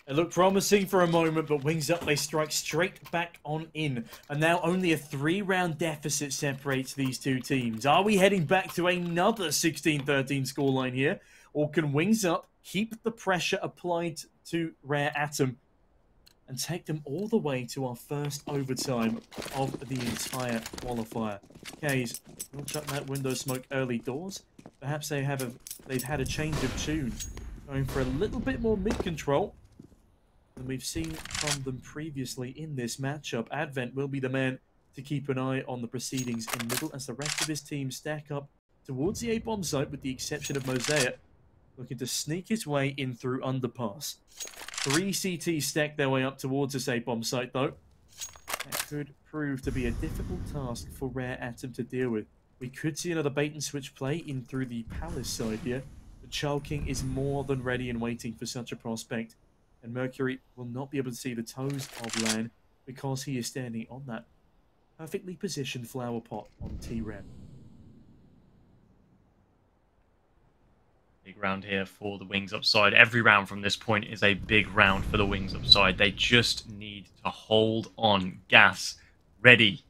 It looked promising for a moment, but Wings Up, they strike straight back on in. And now only a 3-round deficit separates these 2 teams. Are we heading back to another 16-13 scoreline here? Or can Wings Up keep the pressure applied to Rare Atom and take them all the way to our first overtime of the entire qualifier? Kays will shut that window smoke early doors. Perhaps they've had a change of tune, going for a little bit more mid-control than we've seen from them previously in this matchup. Advent will be the man to keep an eye on the proceedings in middle as the rest of his team stack up towards the A-bomb site, with the exception of Mosaic, looking to sneak his way in through underpass. 3 CTs stack their way up towards this A-bomb site, though. That could prove to be a difficult task for Rare Atom to deal with. We could see another bait-and-switch play in through the Palace side here, but Child King is more than ready and waiting for such a prospect. And Mercury will not be able to see the toes of Lan because he is standing on that perfectly positioned flower pot on T-Ram. Big round here for the Wings Up side. Every round from this point is a big round for the Wings Up side. They just need to hold on. Gas ready.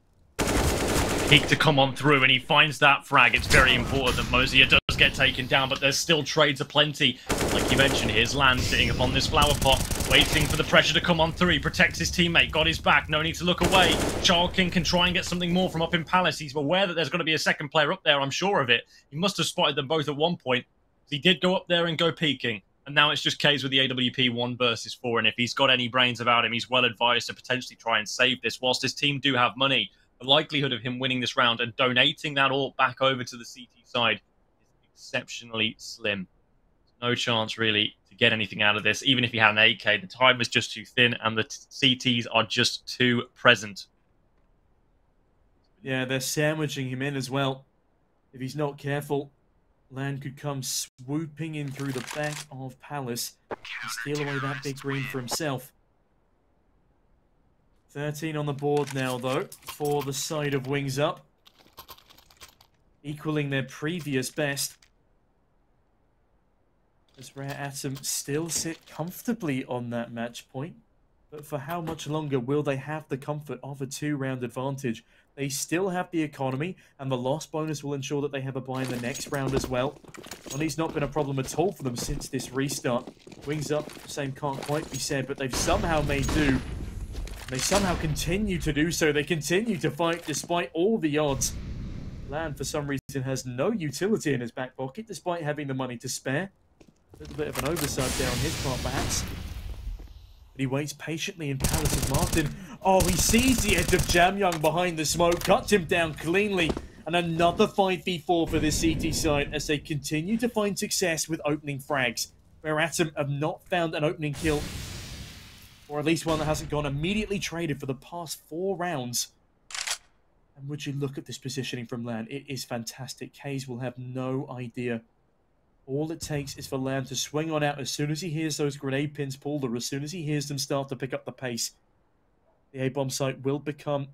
Peak to come on through, and he finds that frag. It's very important that Mosier does get taken down, but there's still trades aplenty. Like you mentioned, here's Lan sitting upon this flower pot, waiting for the pressure to come on through. He protects his teammate, got his back, no need to look away. Child King can try and get something more from up in Palace. He's aware that there's going to be a second player up there, I'm sure of it. He must have spotted them both at one point. He did go up there and go peeking. And now it's just Kays with the AWP 1 versus 4. And if he's got any brains about him, he's well advised to potentially try and save this. Whilst his team do have money, the likelihood of him winning this round and donating that all back over to the CT side is exceptionally slim. No chance, really, to get anything out of this. Even if he had an 8K, the time is just too thin, and the CTs are just too present. Yeah, they're sandwiching him in as well. If he's not careful, Lan could come swooping in through the back of Palace and steal away that big green for himself. 13 on the board now, though, for the side of Wings Up. Equaling their previous best. As Rare Atom still sit comfortably on that match point. But for how much longer will they have the comfort of a 2-round advantage? They still have the economy, and the loss bonus will ensure that they have a buy in the next round as well. Money's not been a problem at all for them since this restart. Wings Up, same can't quite be said, but they've somehow made do. They somehow continue to do so. They continue to fight despite all the odds. Lan, for some reason, has no utility in his back pocket, despite having the money to spare. A little bit of an oversight there on his part, perhaps. But he waits patiently in Palace's Martin. Oh, he sees the edge of Jamyoung behind the smoke, cuts him down cleanly. And another 5v4 for this CT side as they continue to find success with opening frags. Where Atom have not found an opening kill. Or at least one that hasn't gone immediately traded for the past 4 rounds. And would you look at this positioning from Lan? It is fantastic. Kays will have no idea. All it takes is for Lan to swing on out as soon as he hears those grenade pins pulled, or as soon as he hears them start to pick up the pace. The A-bomb site will become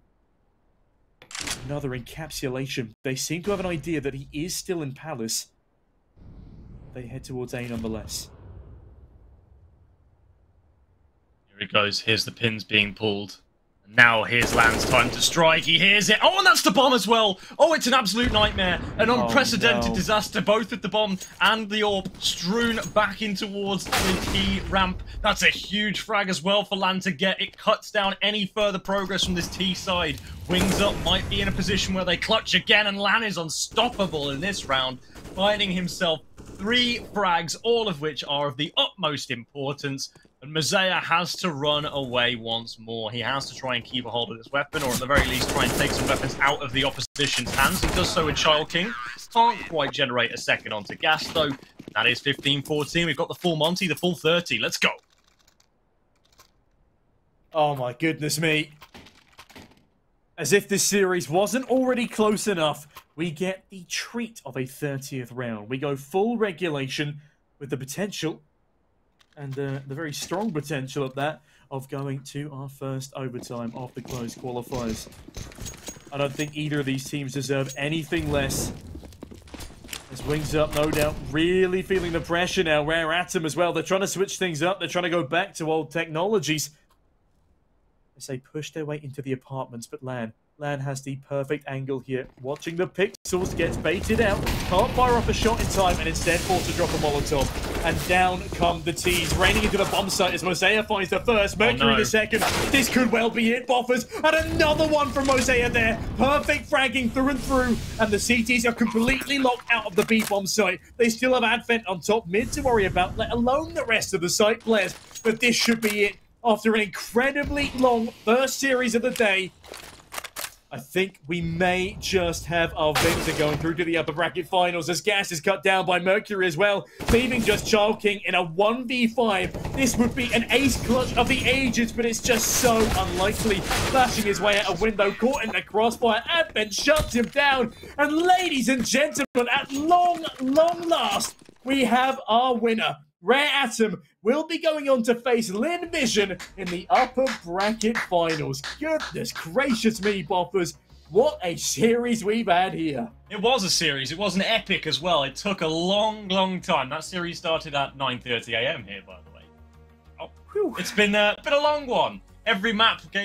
another encapsulation. They seem to have an idea that he is still in Palace. They head towards A nonetheless. Here it goes. Here's the pins being pulled. Now here's Lan's time to strike. He hears it. Oh, and that's the bomb as well. Oh, it's an absolute nightmare. An unprecedented disaster, both with the bomb and the orb strewn back in towards the T ramp. That's a huge frag as well for Lan to get. It cuts down any further progress from this T side. Wings Up might be in a position where they clutch again, and Lan is unstoppable in this round, finding himself 3 frags, all of which are of the utmost importance. And Mosaic has to run away once more. He has to try and keep a hold of this weapon, or at the very least try and take some weapons out of the opposition's hands. He does so with Child King. Can't quite generate a second onto gas, though. That is 15-14. We've got the full Monty, the full 30. Let's go. Oh my goodness me. As if this series wasn't already close enough, we get the treat of a 30th round. We go full regulation with the potential, and the very strong potential of that, of going to our first overtime of the closed qualifiers. I don't think either of these teams deserve anything less. As Wings Up, no doubt, really feeling the pressure now. Rare Atom as well. They're trying to switch things up. They're trying to go back to old technologies as they push their way into the apartments. But Lan has the perfect angle here. Watching the pixels, gets baited out. Can't fire off a shot in time, and instead forced to drop a Molotov. And down come the T's, raining into the bomb site as Mosaic finds the first, Mercury the second. This could well be it, Boffers. And another one from Mosaic there. Perfect fragging through and through. And the CTs are completely locked out of the B-bomb site. They still have Advent on top mid to worry about, let alone the rest of the site players. But this should be it. After an incredibly long first series of the day, I think we may just have our Victor going through to the upper bracket finals as gas is cut down by Mercury as well, leaving just Child King in a 1v5. This would be an ace clutch of the ages, but it's just so unlikely. Flashing his way out a window, caught in the crossfire, Advent shuts him down. And ladies and gentlemen, at long last, we have our winner. Rare Atom will be going on to face Lin Vision in the upper bracket finals. Goodness gracious me, Boppers. What a series we've had here. It was a series. It was an epic as well. It took a long time. That series started at 9:30 AM here, by the way. Oh, it's been a long one. Every map gave